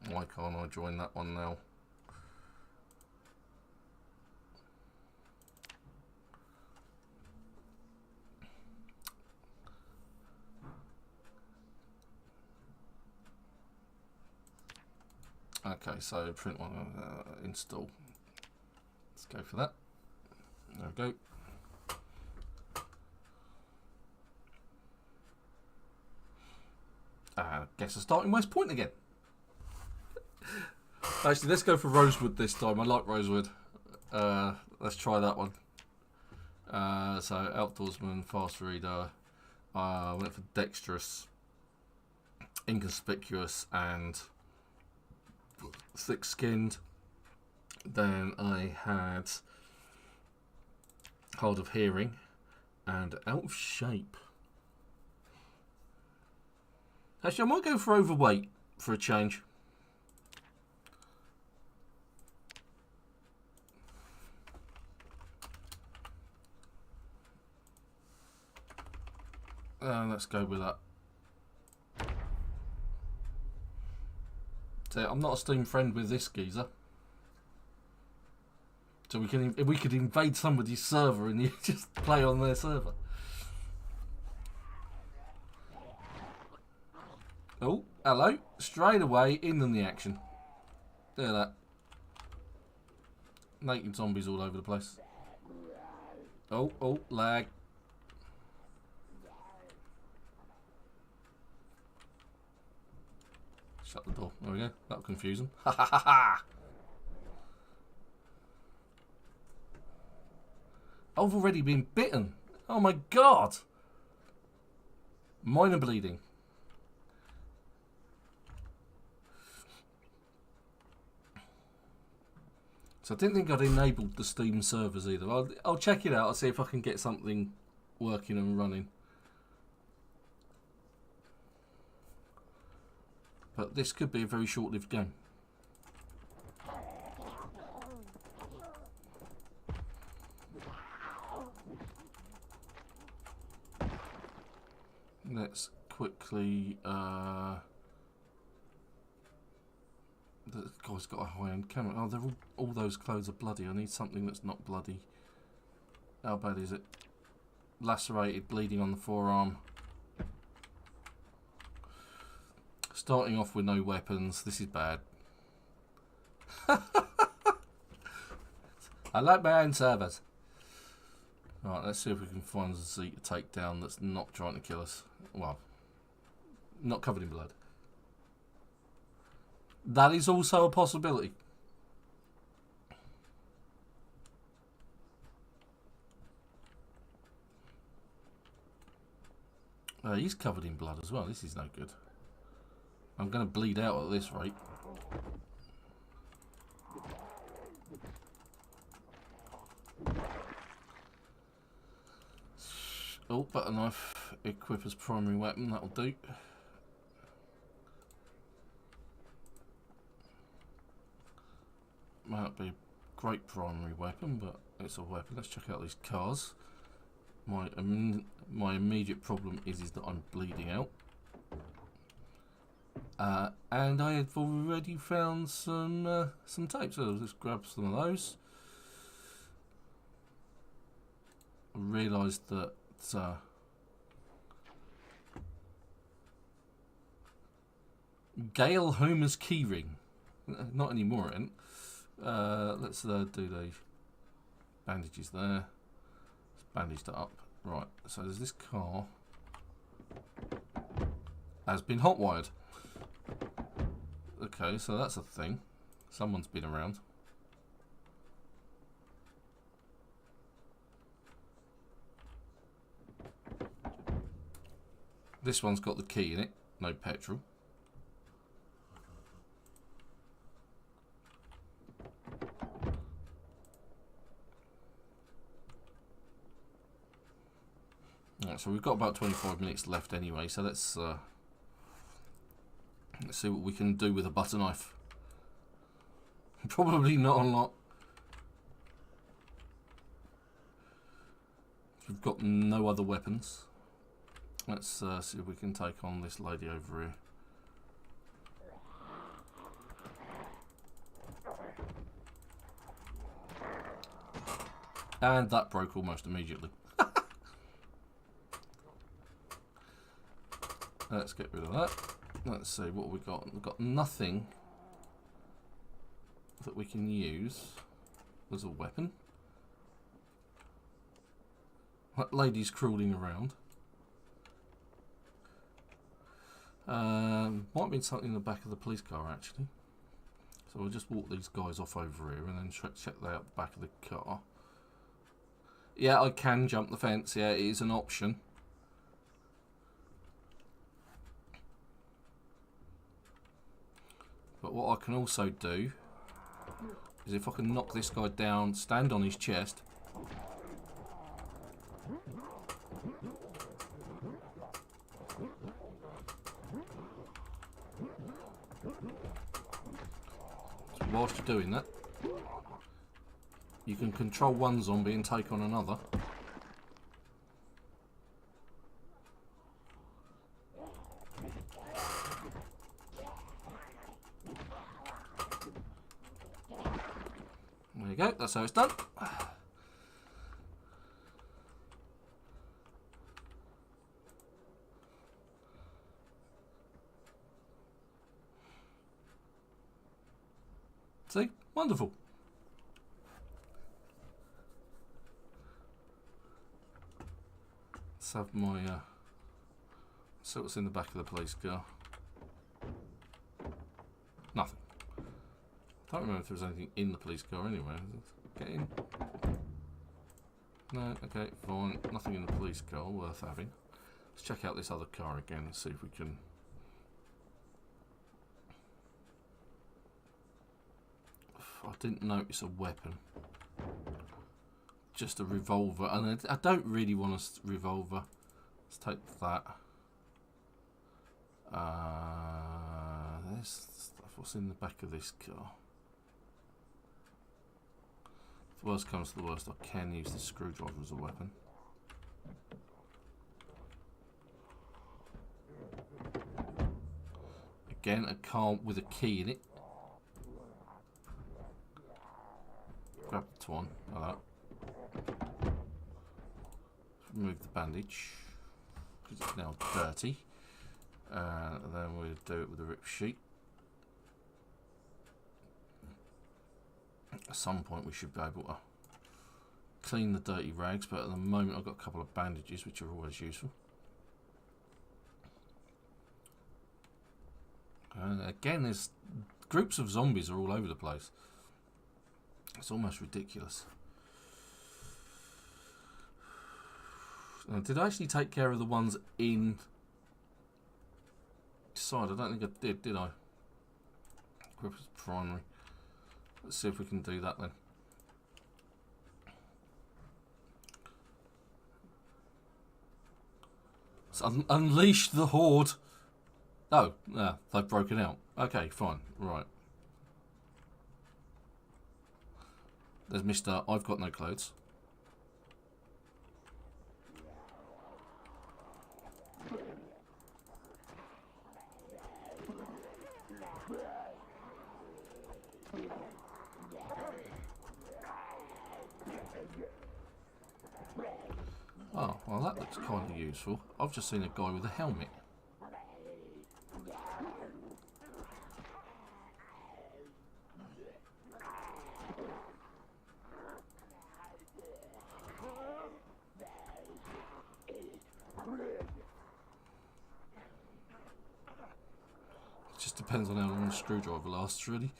S1: Why can't I join that one now? Okay, so print one, install. Let's go for that. There we go. Guess I'm starting West Point again. Actually, let's go for Rosewood this time. I like Rosewood. Let's try that one. So outdoorsman, fast reader. I went for dexterous, inconspicuous, and thick-skinned. Then I had hard of hearing, and out of shape. Actually, I might go for overweight for a change. Let's go with that. So I'm not a Steam friend with this geezer. So we could invade somebody's server and you just play on their server. Oh, hello. Straight away in the action. Look at that. Naked zombies all over the place. Oh, lag. Shut the door. There we go. That'll confuse them. Ha ha ha ha! I've already been bitten. Oh my god! Minor bleeding. So I didn't think I'd enabled the Steam servers either. I'll check it out. I'll see if I can get something working and running. But this could be a very short-lived game. Let's quickly... The guy's got a high-end camera. Oh, they're all those clothes are bloody. I need something that's not bloody. How bad is it? Lacerated, bleeding on the forearm. Starting off with no weapons. This is bad. I like my own servers. Right, let's see if we can find a Z to take down that's not trying to kill us. Well, not covered in blood. That is also a possibility. He's covered in blood as well. This is no good. I'm going to bleed out at this rate. Oh, butter knife. Equip as primary weapon. That'll do. Might be a great primary weapon, but it's a weapon. Let's check out these cars. My immediate problem is that I'm bleeding out. And I have already found some tape, so I'll just grab some of those. I realised that Gale Homer's keyring. Not anymore, it ain't. Let's do the bandages there. Let's bandage that up. Right, so there's this car has been hotwired. Okay, so that's a thing. Someone's been around. This one's got the key in it, no petrol. Right, so we've got about 25 minutes left anyway, so let's see what we can do with a butter knife. Probably not a lot. We've got no other weapons. Let's see if we can take on this lady over here. And that broke almost immediately. Let's get rid of that. Let's see what we've got. We've got nothing that we can use as a weapon. That lady's crawling around. Might have been something in the back of the police car actually. So we'll just walk these guys off over here and then check that out the back of the car. Yeah, I can jump the fence. Yeah, it is an option. But what I can also do is if I can knock this guy down, stand on his chest, So whilst you're doing that, you can control one zombie and take on another. There you go, that's how it's done. See? Wonderful. Let's have my see what's in the back of the police car. Nothing. I don't remember if there was anything in the police car anyway. Get in. No, okay, fine. Nothing in the police car worth having. Let's check out this other car again and see if we can. I didn't notice a weapon. Just a revolver, and I don't really want a revolver. Let's take that. There's stuff. What's in the back of this car? If the worst comes to the worst, I can use the screwdriver as a weapon. Again, a car with a key in it. Grab the twine like that. Remove the bandage because it's now dirty. Then we'll do it with a rip sheet. At some point we should be able to clean the dirty rags, but at the moment I've got a couple of bandages which are always useful. And again, there's groups of zombies are all over the place. It's almost ridiculous. Did I actually take care of the ones inside? I don't think I did I? Equip as primary. Let's see if we can do that then. So unleash the horde. Oh, yeah, they've broken out. Okay, fine, right. There's Mr. I've got no clothes. Oh, well that looks kind of useful. I've just seen a guy with a helmet. It just depends on how long the screwdriver lasts, really.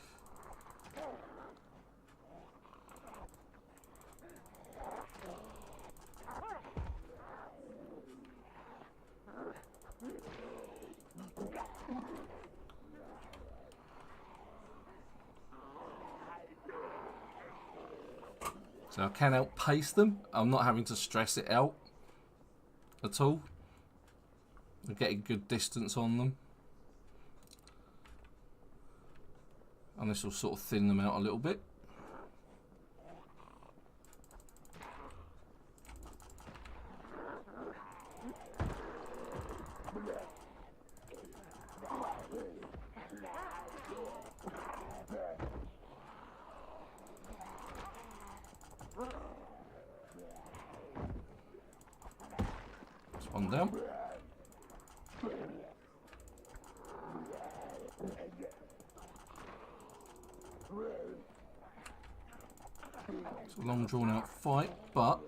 S1: So I can outpace them. I'm not having to stress it out at all. I'm getting good distance on them. And this will sort of thin them out a little bit. One down. It's a long drawn out fight, but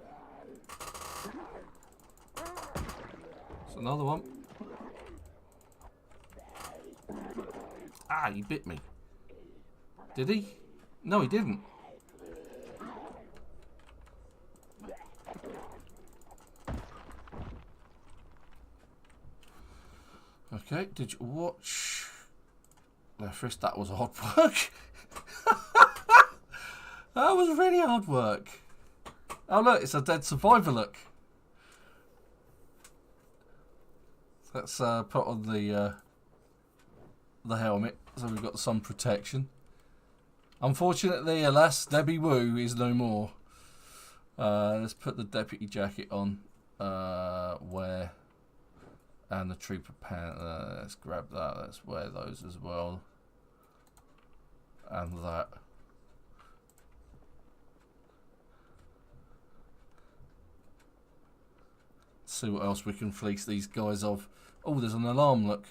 S1: it's another one. Ah, he bit me. Did he? No, he didn't. Okay, did you watch Left Wrist? That was hard work. That was really hard work. Oh look, it's a dead survivor look. Let's put on the helmet, so we've got some protection. Unfortunately, alas, Debbie Woo is no more. Let's put the deputy jacket on. Wear and the trooper pant. Let's grab that. Let's wear those as well. And that. See what else we can fleece these guys of. Oh, there's an alarm look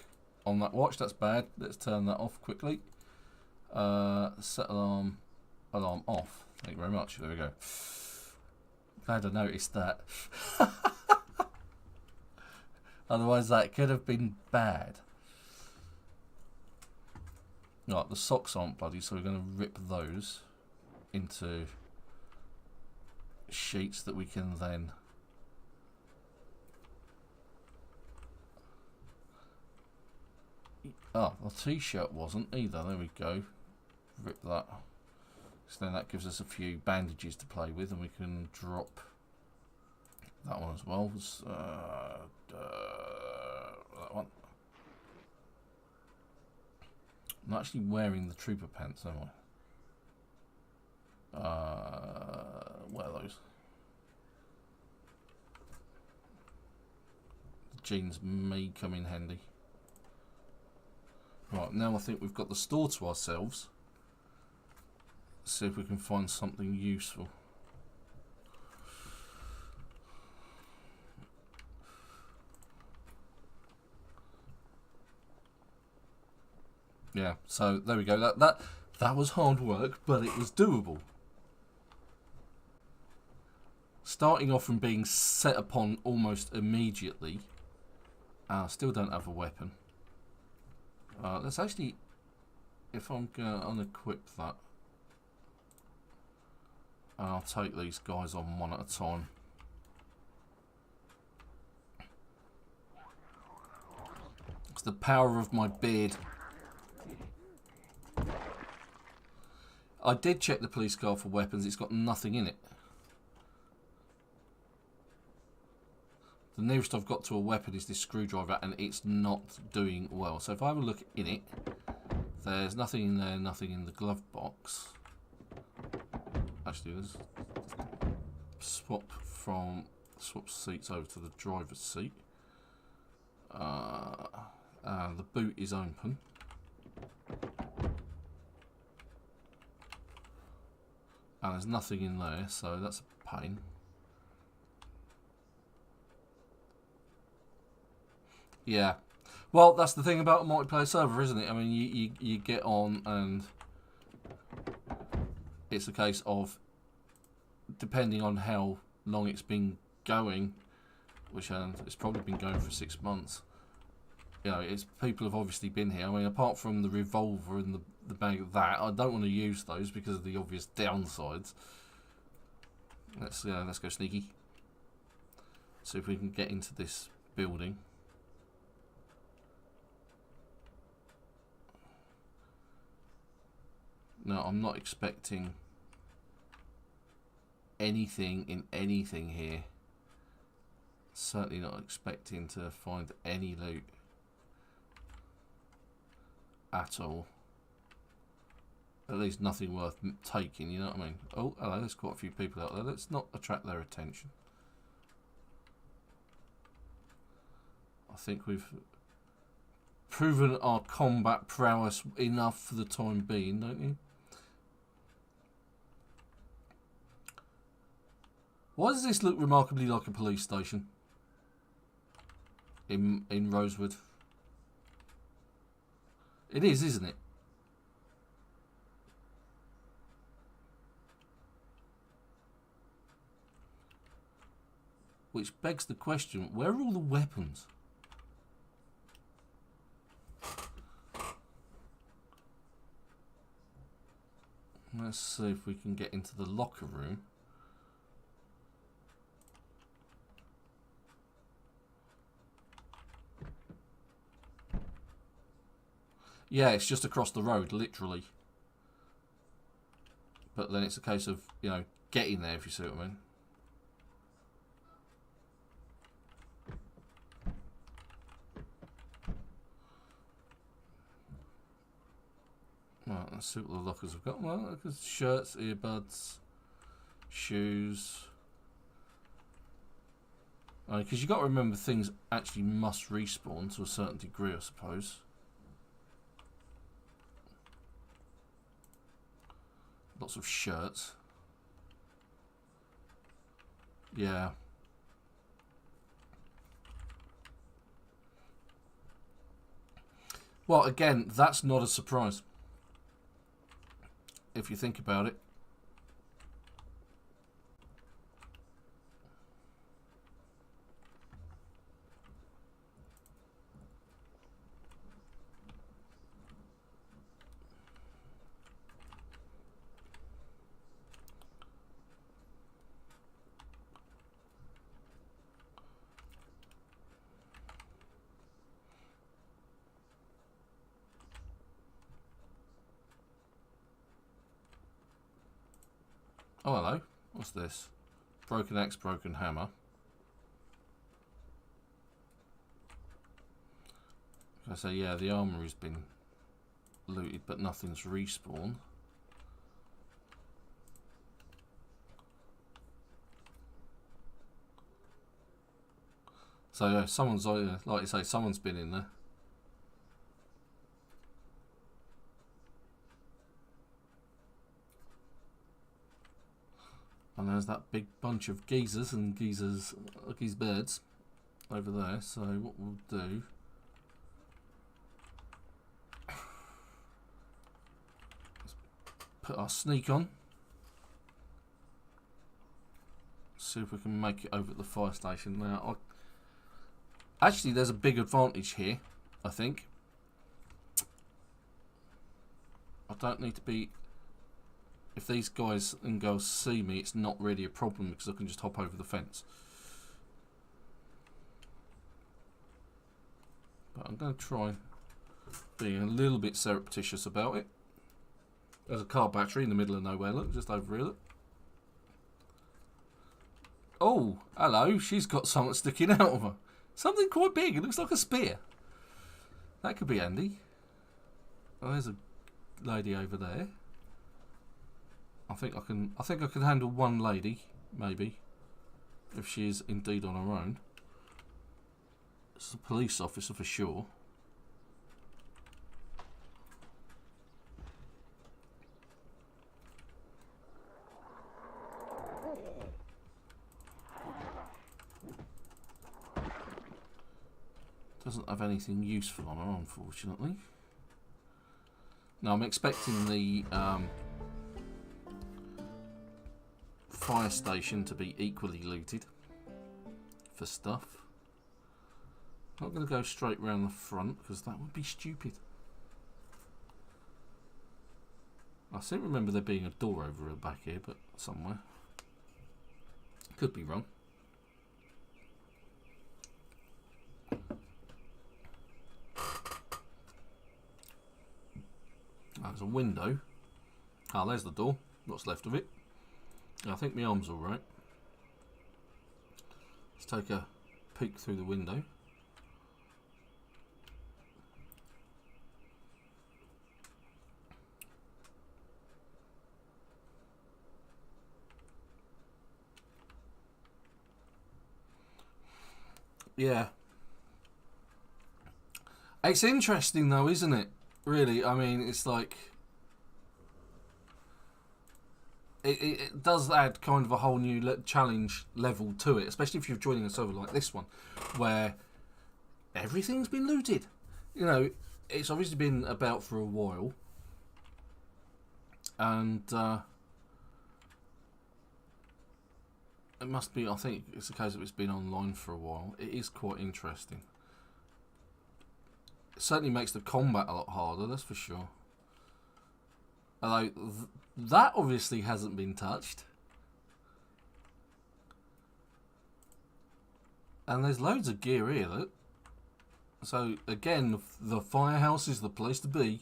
S1: on that watch. That's bad. Let's turn that off quickly. Set alarm off. Thank you very much. There we go. Glad I noticed that. Otherwise that could have been bad. Right, the socks aren't bloody, so we're going to rip those into sheets that we can then the t-shirt wasn't either. There we go. Rip that. So then that gives us a few bandages to play with, and we can drop that one as well. That one. I'm actually wearing the trooper pants, am I? Wear those. The jeans may come in handy. Right, now I think we've got the store to ourselves. Let's see if we can find something useful. Yeah, so there we go. That was hard work, but it was doable. Starting off from being set upon almost immediately. Still don't have a weapon. Let's actually, if I'm going to unequip that, I'll take these guys on one at a time. It's the power of my beard. I did check the police car for weapons. It's got nothing in it. The nearest I've got to a weapon is this screwdriver, and it's not doing well. So if I have a look in it, there's nothing in there, nothing in the glove box. Actually, let's swap seats over to the driver's seat. The boot is open. And there's nothing in there, so that's a pain. Yeah. Well, that's the thing about a multiplayer server, isn't it? I mean, you get on and it's a case of, depending on how long it's been going, which it's probably been going for 6 months. You know, people have obviously been here. I mean, apart from the revolver and the bag of that, I don't want to use those because of the obvious downsides. Let's go sneaky. See if we can get into this building. No, I'm not expecting anything in anything here. Certainly not expecting to find any loot at all. At least nothing worth taking, you know what I mean? Oh, hello, there's quite a few people out there. Let's not attract their attention. I think we've proven our combat prowess enough for the time being, don't you? Why does this look remarkably like a police station in Rosewood? It is, isn't it? Which begs the question, where are all the weapons? Let's see if we can get into the locker room. Yeah, it's just across the road, literally. But then it's a case of, you know, getting there, if you see what I mean. Let's see what the lockers have got. Well, look, there's shirts, earbuds, shoes. Because you've got to remember things actually must respawn to a certain degree, I suppose. Lots of shirts. Yeah. Well, again, that's not a surprise. If you think about it. Oh, hello. What's this? Broken axe, broken hammer. I say, yeah, the armory's been looted, but nothing's respawned. So, yeah, someone's, like you say, someone's been in there. And there's that big bunch of geezers and geese birds over there. So what we'll do, let's put our sneak on. See if we can make it over at the fire station. Now, actually, there's a big advantage here, I think. I don't need to be... If these guys and girls see me, it's not really a problem because I can just hop over the fence. But I'm going to try being a little bit surreptitious about it. There's a car battery in the middle of nowhere, look, just over here, look. Oh, hello, she's got something sticking out of her. Something quite big, it looks like a spear. That could be handy. Oh, there's a lady over there. I think I can handle one lady, maybe, if she is indeed on her own. It's a police officer for sure. Doesn't have anything useful on her, unfortunately. Now I'm expecting the fire station to be equally looted for stuff. Not going to go straight round the front because that would be stupid. I seem to remember there being a door over her back here, but somewhere. Could be wrong. There's a window. Ah, there's the door. What's left of it. I think my arm's alright. Let's take a peek through the window. Yeah. It's interesting though, isn't it? Really, I mean, it's like... It does add kind of a whole new challenge level to it, especially if you're joining a server like this one, where everything's been looted. You know, it's obviously been about for a while, and it must be, I think it's the case of it's been online for a while. It is quite interesting. It certainly makes the combat a lot harder, that's for sure. Although that obviously hasn't been touched. And there's loads of gear here, look. So again, the firehouse is the place to be.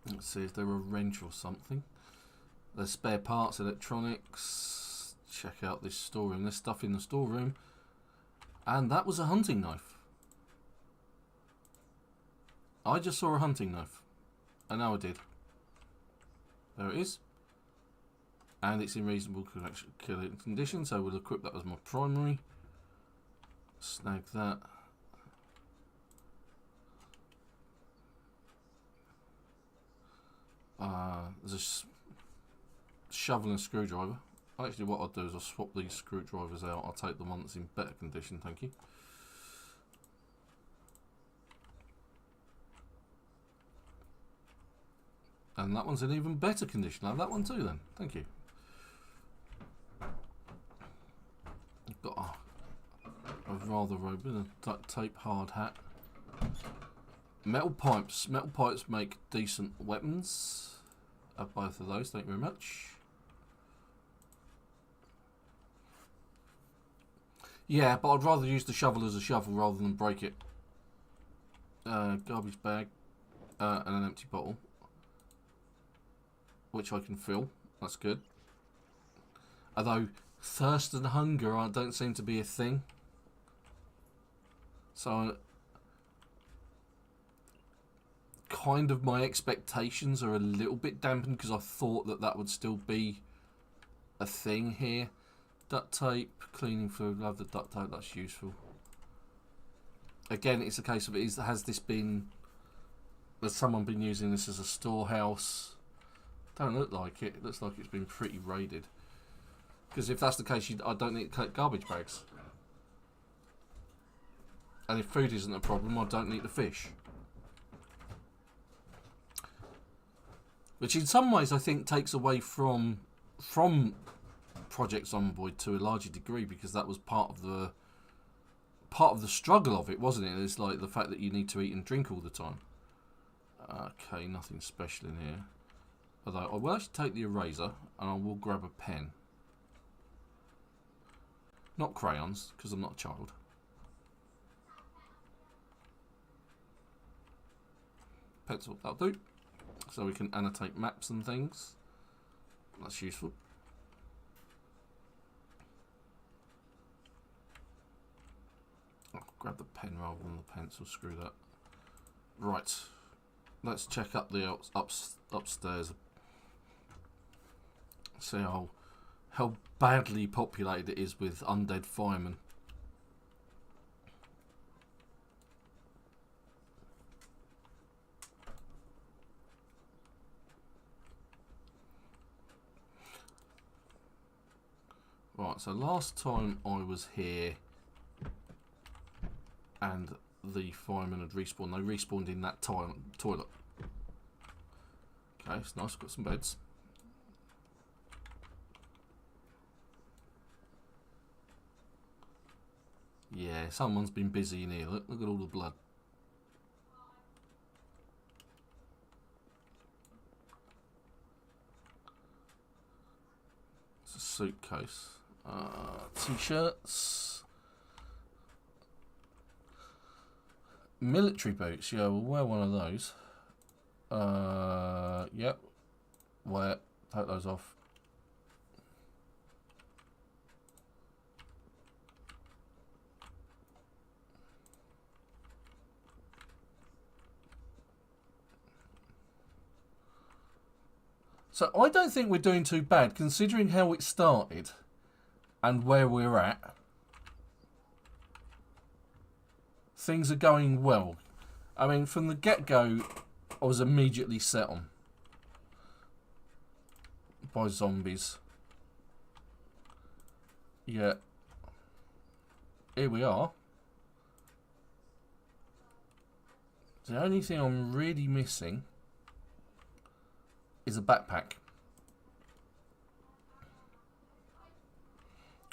S1: Let's see if there are a wrench or something. There's spare parts, electronics. Check out this storeroom. There's stuff in the storeroom. And that was a hunting knife. I just saw a hunting knife. I know I did. There it is. And it's in reasonable condition, so we'll equip that as my primary. Snag that. There's a shovel and a screwdriver. Actually, what I'll do is I'll swap these screwdrivers out. I'll take the one that's in better condition, thank you. And that one's in even better condition. I'll have that one too then. Thank you. I've got a rather robust duct tape hard hat. Metal pipes. Metal pipes make decent weapons. Both of those, thank you very much. Yeah, but I'd rather use the shovel as a shovel rather than break it. Garbage bag and an empty bottle, which I can fill. That's good. Although thirst and hunger don't seem to be a thing. So kind of my expectations are a little bit dampened because I thought that that would still be a thing here. Duct tape, cleaning fluid, love the duct tape, that's useful. Again, it's a case of has someone been using this as a storehouse? Don't look like it. It looks like it's been pretty raided. Because if that's the case, I don't need to collect garbage bags. And if food isn't a problem, I don't need the fish. Which in some ways I think takes away from Project Zomboid to a larger degree, because that was part of the struggle of it, wasn't it? It's like the fact that you need to eat and drink all the time. Okay, nothing special in here. Although I will actually take the eraser and I will grab a pen. Not crayons, because I'm not a child. Pencil, that'll do. So we can annotate maps and things. That's useful. I'll grab the pen rather than the pencil, screw that. Right. Let's check up the upstairs. See how badly populated it is with undead firemen. Right, so last time I was here and the firemen had respawned, they respawned in that toilet. Okay, it's nice, got some beds. Yeah, someone's been busy in here. Look at all the blood. It's a suitcase. T-shirts. Military boots. Yeah, we'll wear one of those. Yep. Wear. Take those off. So I don't think we're doing too bad, considering how it started and where we're at. Things are going well. I mean, from the get-go, I was immediately set on by zombies. Yeah. Here we are. The only thing I'm really missing is a backpack.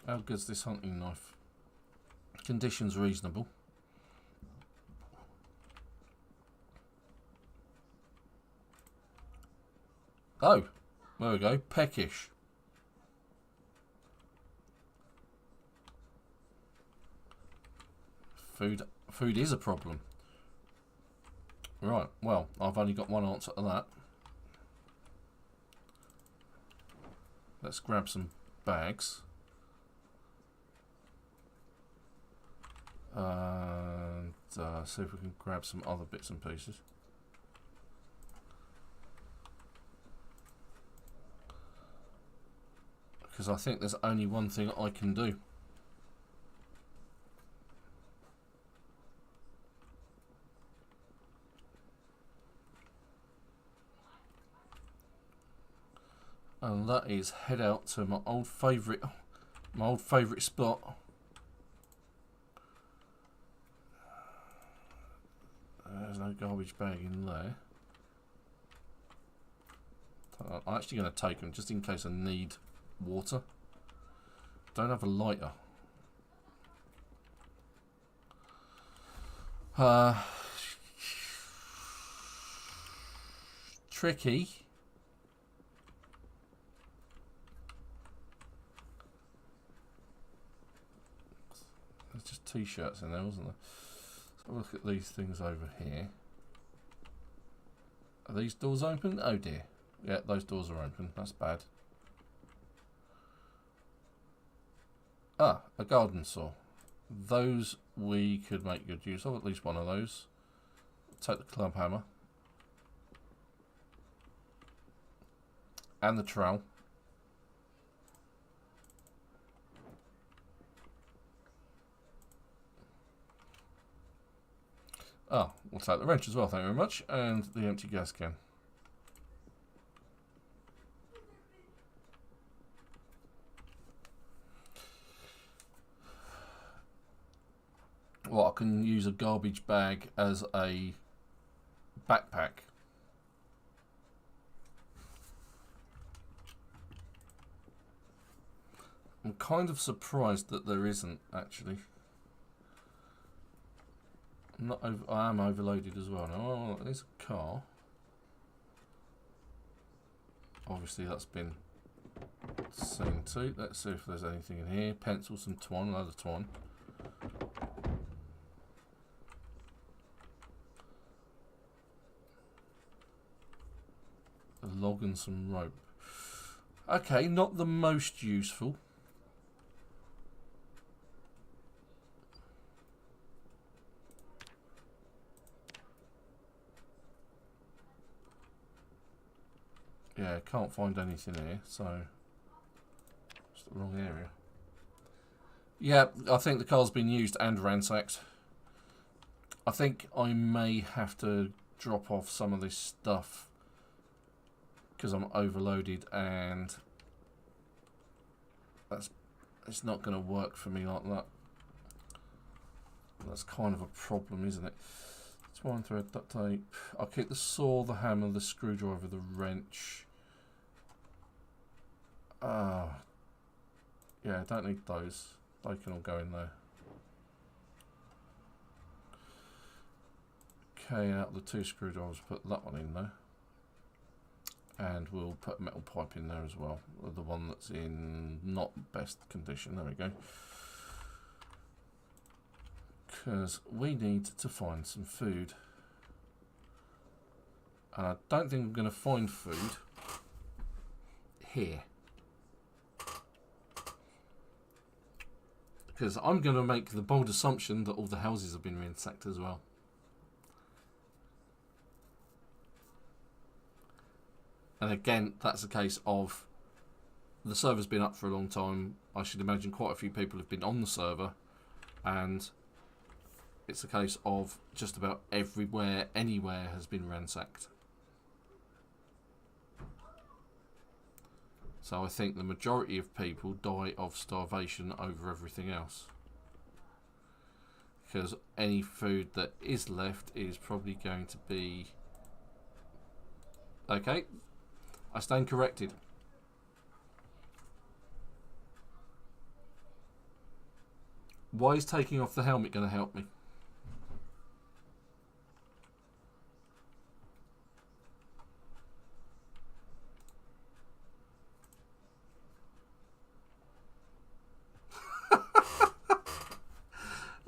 S1: How good's this hunting knife? Conditions reasonable. Oh, there we go. Peckish. Food is a problem. Right, well, I've only got one answer to that. Let's grab some bags. And see if we can grab some other bits and pieces. because I think there's only one thing I can do. And that is head out to my old favourite spot. There's no garbage bag in there. I'm actually going to take them just in case I need water. Don't have a lighter. Tricky. There's just t-shirts in there, wasn't there? Let's have a look at these things over here. Are these doors open? Oh dear. Yeah, those doors are open. That's bad. Ah, a garden saw. Those we could make good use of, at least one of those. Take the club hammer. And the trowel. Oh, we'll take the wrench as well, thank you very much. And the empty gas can. Well, I can use a garbage bag as a backpack. I'm kind of surprised that there isn't, actually. I am overloaded as well now. Oh, there's a car. Obviously that's been seen to. Let's see if there's anything in here. Pencil, some twine, another twine. A log and some rope. Okay, not the most useful. Yeah, can't find anything here, so it's the wrong area. Yeah, I think the car's been used and ransacked. I think I may have to drop off some of this stuff because I'm overloaded, and it's not going to work for me like that. That's kind of a problem, isn't it? Twine, thread, duct tape. I'll keep the saw, the hammer, the screwdriver, the wrench. Yeah, I don't need those. They can all go in there. Okay, out of the two screwdrivers, put that one in there. And we'll put a metal pipe in there as well. The one that's in not best condition. There we go. Because we need to find some food. And I don't think I'm going to find food here. Because I'm going to make the bold assumption that all the houses have been ransacked as well. And again, that's a case of the server's been up for a long time. I should imagine quite a few people have been on the server, and it's a case of just about everywhere, anywhere has been ransacked. So I think the majority of people die of starvation over everything else. Because any food that is left is probably going to be... Okay, I stand corrected. Why is taking off the helmet going to help me?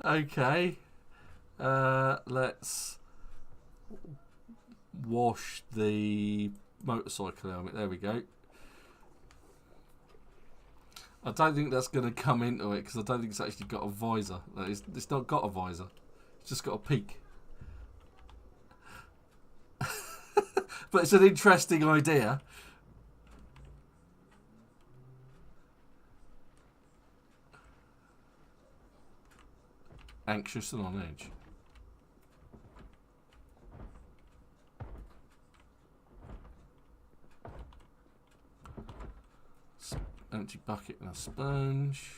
S1: Okay, let's wash the motorcycle helmet. There we go. I don't think that's going to come into it because I don't think it's actually got a visor. It's not got a visor. It's just got a peak. But it's an interesting idea. anxious and on edge. Empty bucket and a sponge.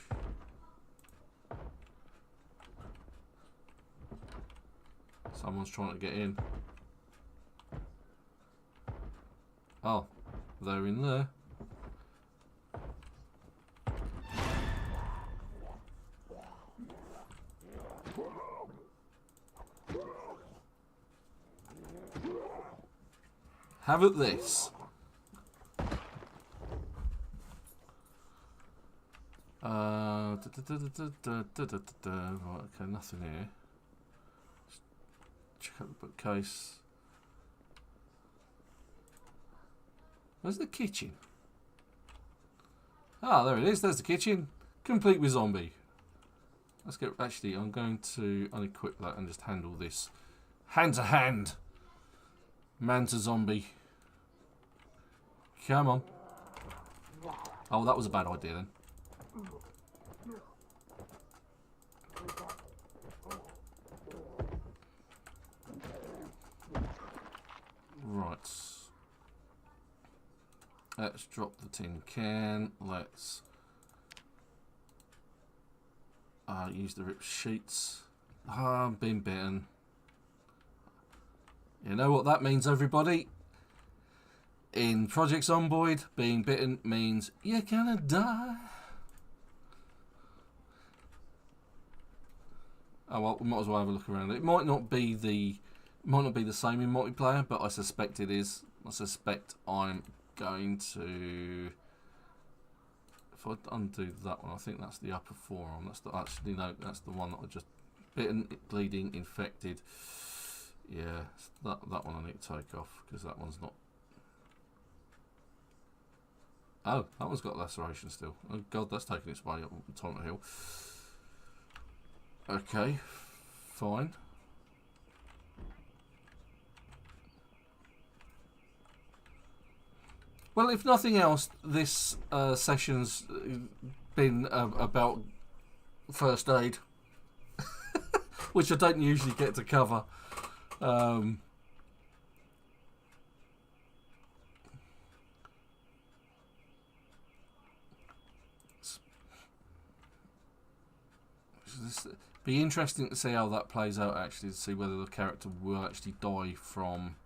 S1: Someone's trying to get in. Oh, they're in there. Have at this. Right, okay, nothing here. Just check out the bookcase. Where's the kitchen? Ah, there it is. There's the kitchen, complete with zombie. Let's get. Actually, I'm going to unequip that and just handle this hand to hand. Man to zombie. Come on. Oh, that was a bad idea then. Right. Let's drop the tin can. Let's use the ripped sheets. Ah, I'm being bitten. You know what that means, everybody? In Project Zomboid, being bitten means you're gonna die. Oh well, we might as well have a look around. It might not be the same in multiplayer, but I suspect it is. I suspect I'm going to. If I undo that one, I think that's the upper forearm. That's the actually no, that's the one that I just bitten, bleeding, infected. Yeah, that one I need to take off because that one's not. Oh, that one's got laceration still. Oh god, that's taking its way up Torrent Hill. Okay, fine. Well, if nothing else, this session's been about first aid, which I don't usually get to cover. Be interesting to see how that plays out, actually, to see whether the character will actually die from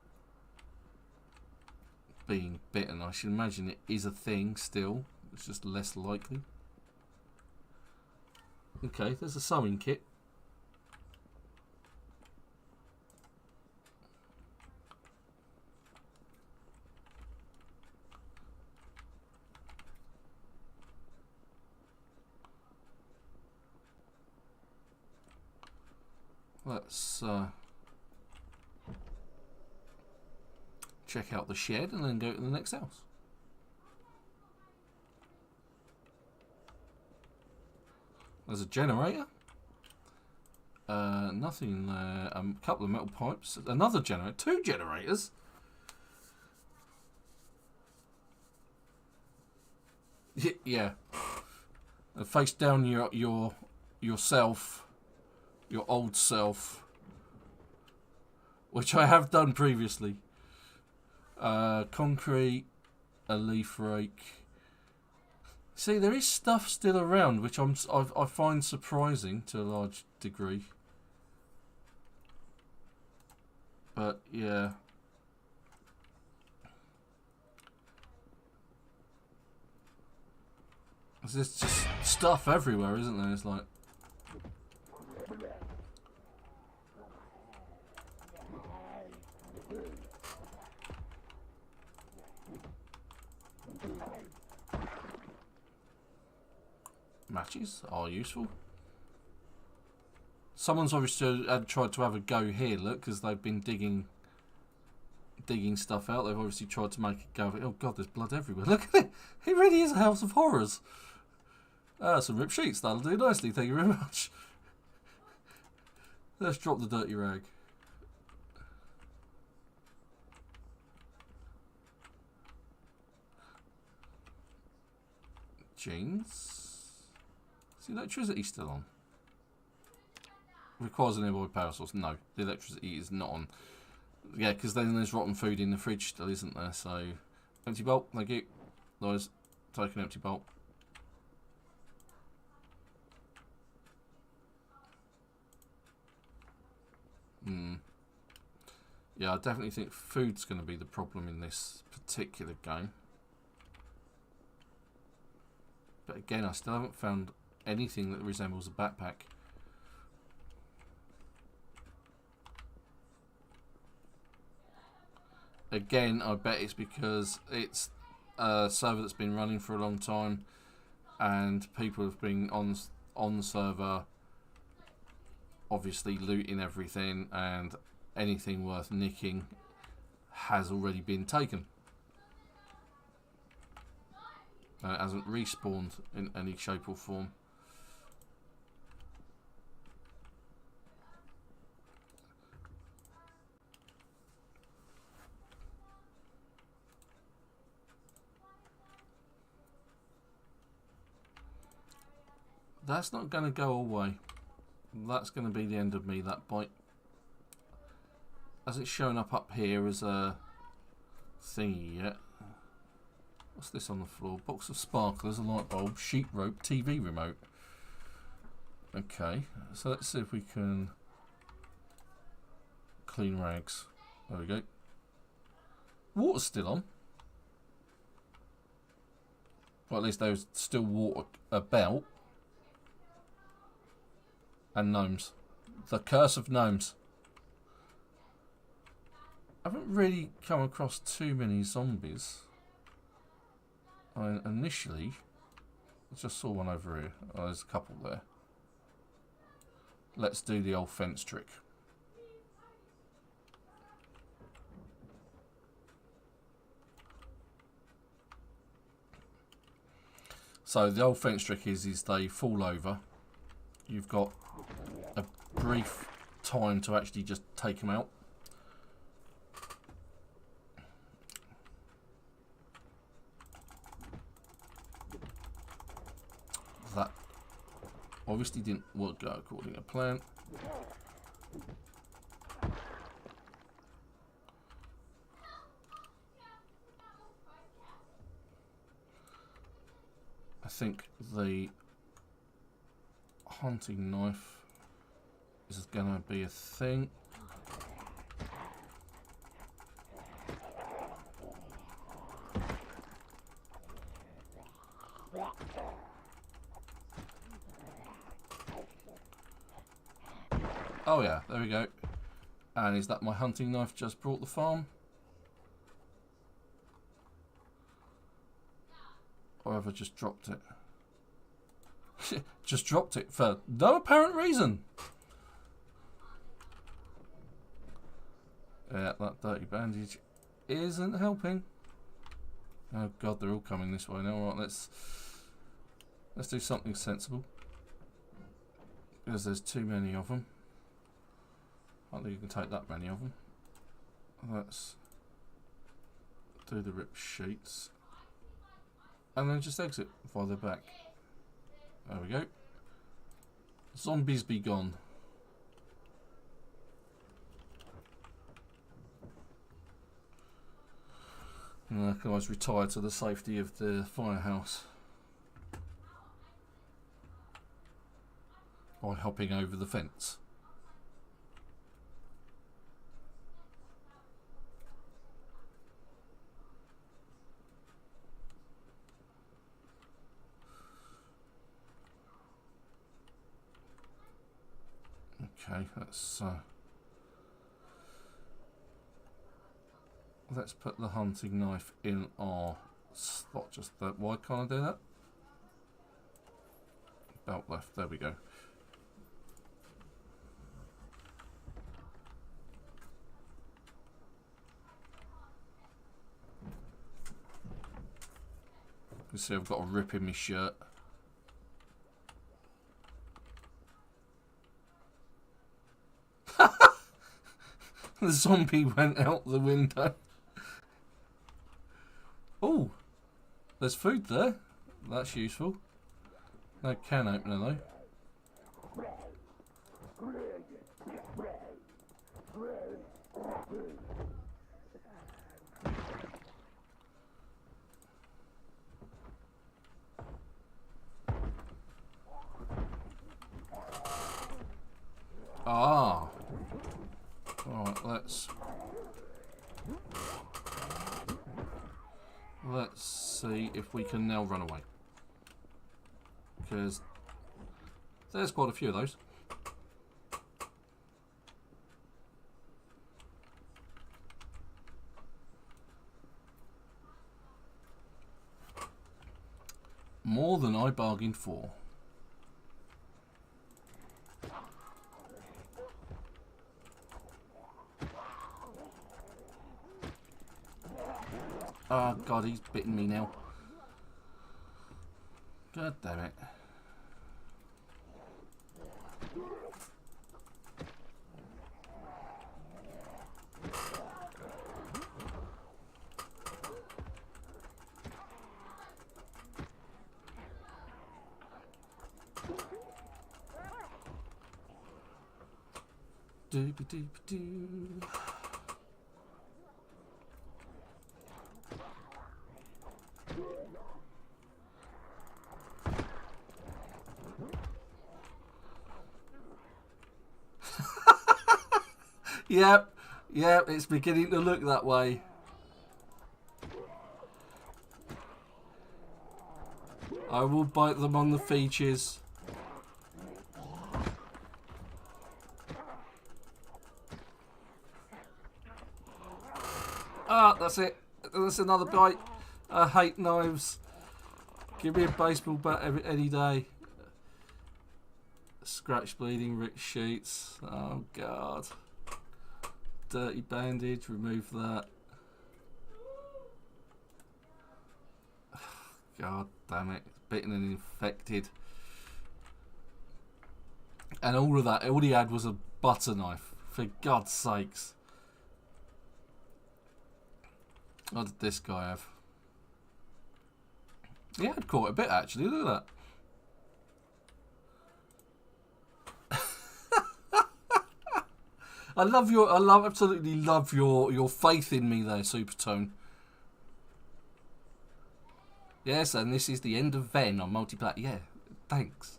S1: being bitten. I should imagine it is a thing still. It's just less likely. Okay, there's a sewing kit. Let's check out the shed and then go to the next house. There's a generator. Nothing there. A couple of metal pipes. Another generator. 2 generators. Yeah. And face down yourself. Your old self, which I have done previously. Concrete, a leaf rake. See, there is stuff still around, which I find surprising to a large degree. But yeah, there's just stuff everywhere, isn't there? It's like. Matches are useful. Someone's obviously tried to have a go here, look, because they've been digging stuff out. They've obviously tried to make a go of it. Oh god, there's blood everywhere. Look at it. It really is a house of horrors. Some ripped sheets. That'll do nicely. Thank you very much. Let's drop the dirty rag. Jeans. Is the electricity still on?
S2: Requires a nearby power source. No, the electricity is not on. Yeah, because then there's rotten food in the fridge still, isn't there? So, empty bolt, thank you. Guys, take an empty bolt. Yeah, I definitely think food's going to be the problem in this particular game. But again, I still haven't found anything that resembles a backpack. Again, I bet it's because it's a server that's been running for a long time and people have been on the server obviously looting everything, and anything worth nicking has already been taken. It hasn't respawned in any shape or form. That's not going to go away. That's going to be the end of me, that bite. Hasn't shown up here as a thingy yet. What's this on the floor? Box of sparklers, a light bulb, sheet rope, TV remote. Okay, so let's see if we can clean rags. There we go. Water's still on. Well, at least there's still water about. And gnomes. The curse of gnomes. I haven't really come across too many zombies. Initially, I just saw one over here. Oh, there's a couple there. Let's do the old fence trick. So the old fence trick is they fall over. You've got a brief time to actually just take them out. That obviously didn't work out according to plan. I think the hunting knife is going to be a thing. Oh yeah, there we go. And is that my hunting knife just brought the farm? Or have I just dropped it? Just dropped it for no apparent reason. Yeah, that dirty bandage isn't helping. Oh god, they're all coming this way now. Right, let's do something sensible. Because there's too many of them. I don't think you can take that many of them. Let's do the rip sheets. And then just exit while they're back. There we go. Zombies be gone. And I can always retire to the safety of the firehouse by hopping over the fence. Okay, let's put the hunting knife in our slot just there. Why can't I do that? Belt left, there we go. You see I've got a rip in my shirt. The zombie went out the window. Oh, there's food there. That's useful. No can opener though. see if we can now run away. Because there's quite a few of those. More than I bargained for. Oh god, he's bitten me now. God damn it. Doopy doopy doo. Yep, it's beginning to look that way. I will bite them on the features. Ah, that's it. That's another bite. I hate knives. Give me a baseball bat any day. Scratch, bleeding, ripped sheets. Oh god. Dirty bandage, remove that. God damn it. Bitten and infected. And all of that, all he had was a butter knife. For God's sakes. What did this guy have? He had quite a bit actually, look at that. Absolutely love your faith in me there, Supertone. Yes, and this is the end of Ven on multiplayer. Yeah, thanks.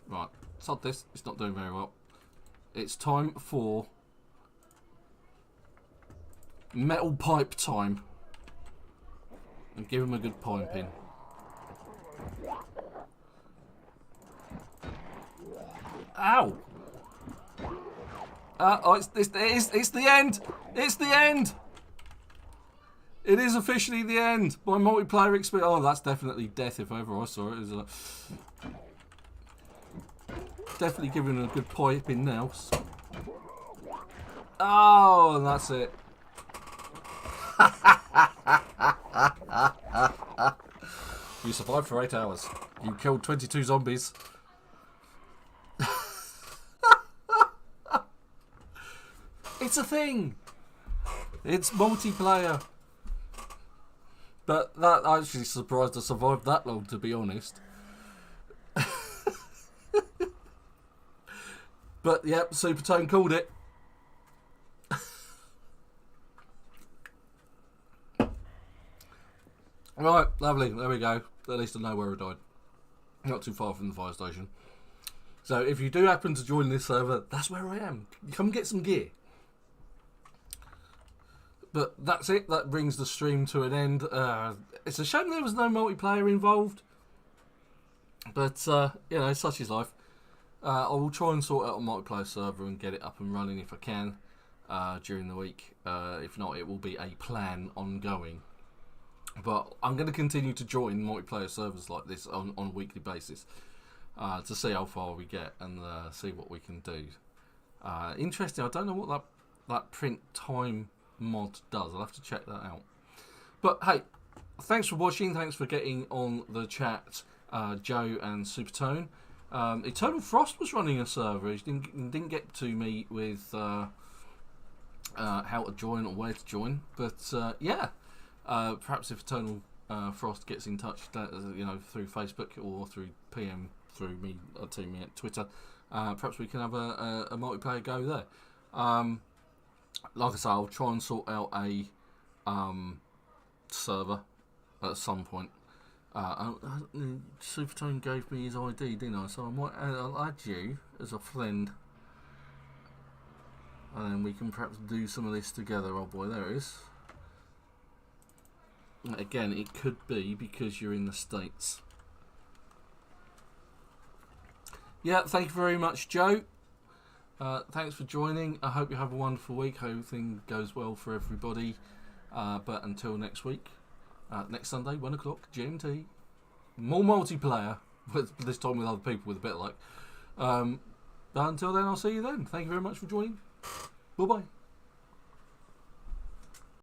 S2: Right, sod this. It's not doing very well. It's time for metal pipe time. And give him a good piping. Ow! Oh, it's the end! It's the end! It is officially the end. My multiplayer experience. Oh, that's definitely death if ever I saw it. It was definitely giving it a good piping now. Oh, and that's it. You survived for 8 hours. You killed 22 zombies. It's a thing. It's multiplayer. But that actually surprised I survived that long, to be honest. But yep, Supertone called it. Right, lovely. There we go. At least I know where I died. Not too far from the fire station. So if you do happen to join this server, that's where I am. Come get some gear. But that's it. That brings the stream to an end. It's a shame there was no multiplayer involved. But, you know, such is life. I will try and sort out a multiplayer server and get it up and running if I can during the week. If not, it will be a plan ongoing. But I'm going to continue to join multiplayer servers like this on a weekly basis to see how far we get and see what we can do. Interesting. I don't know what that print time mod does. I'll have to check that out. But hey, thanks for watching. Thanks for getting on the chat, Joe and Supertone.
S1: Eternal Frost was running a server. He didn't get to me with how to join or where to join, but yeah, perhaps if Eternal Frost gets in touch, through Facebook or through PM through me to me at Twitter, perhaps we can have a multiplayer go there. Like I say, I'll try and sort out a server at some point. Supertone gave me his ID, didn't I? So I'll add you as a friend, and then we can perhaps do some of this together. Oh boy, there it is. Again, it could be because you're in the States. Yeah, thank you very much, Joe. Thanks for joining. I hope you have a wonderful week. Hope everything goes well for everybody. But until next week, next Sunday, 1 o'clock, GMT. More multiplayer, but this time with other people with a bit of luck. But until then, I'll see you then. Thank you very much for joining. Bye-bye.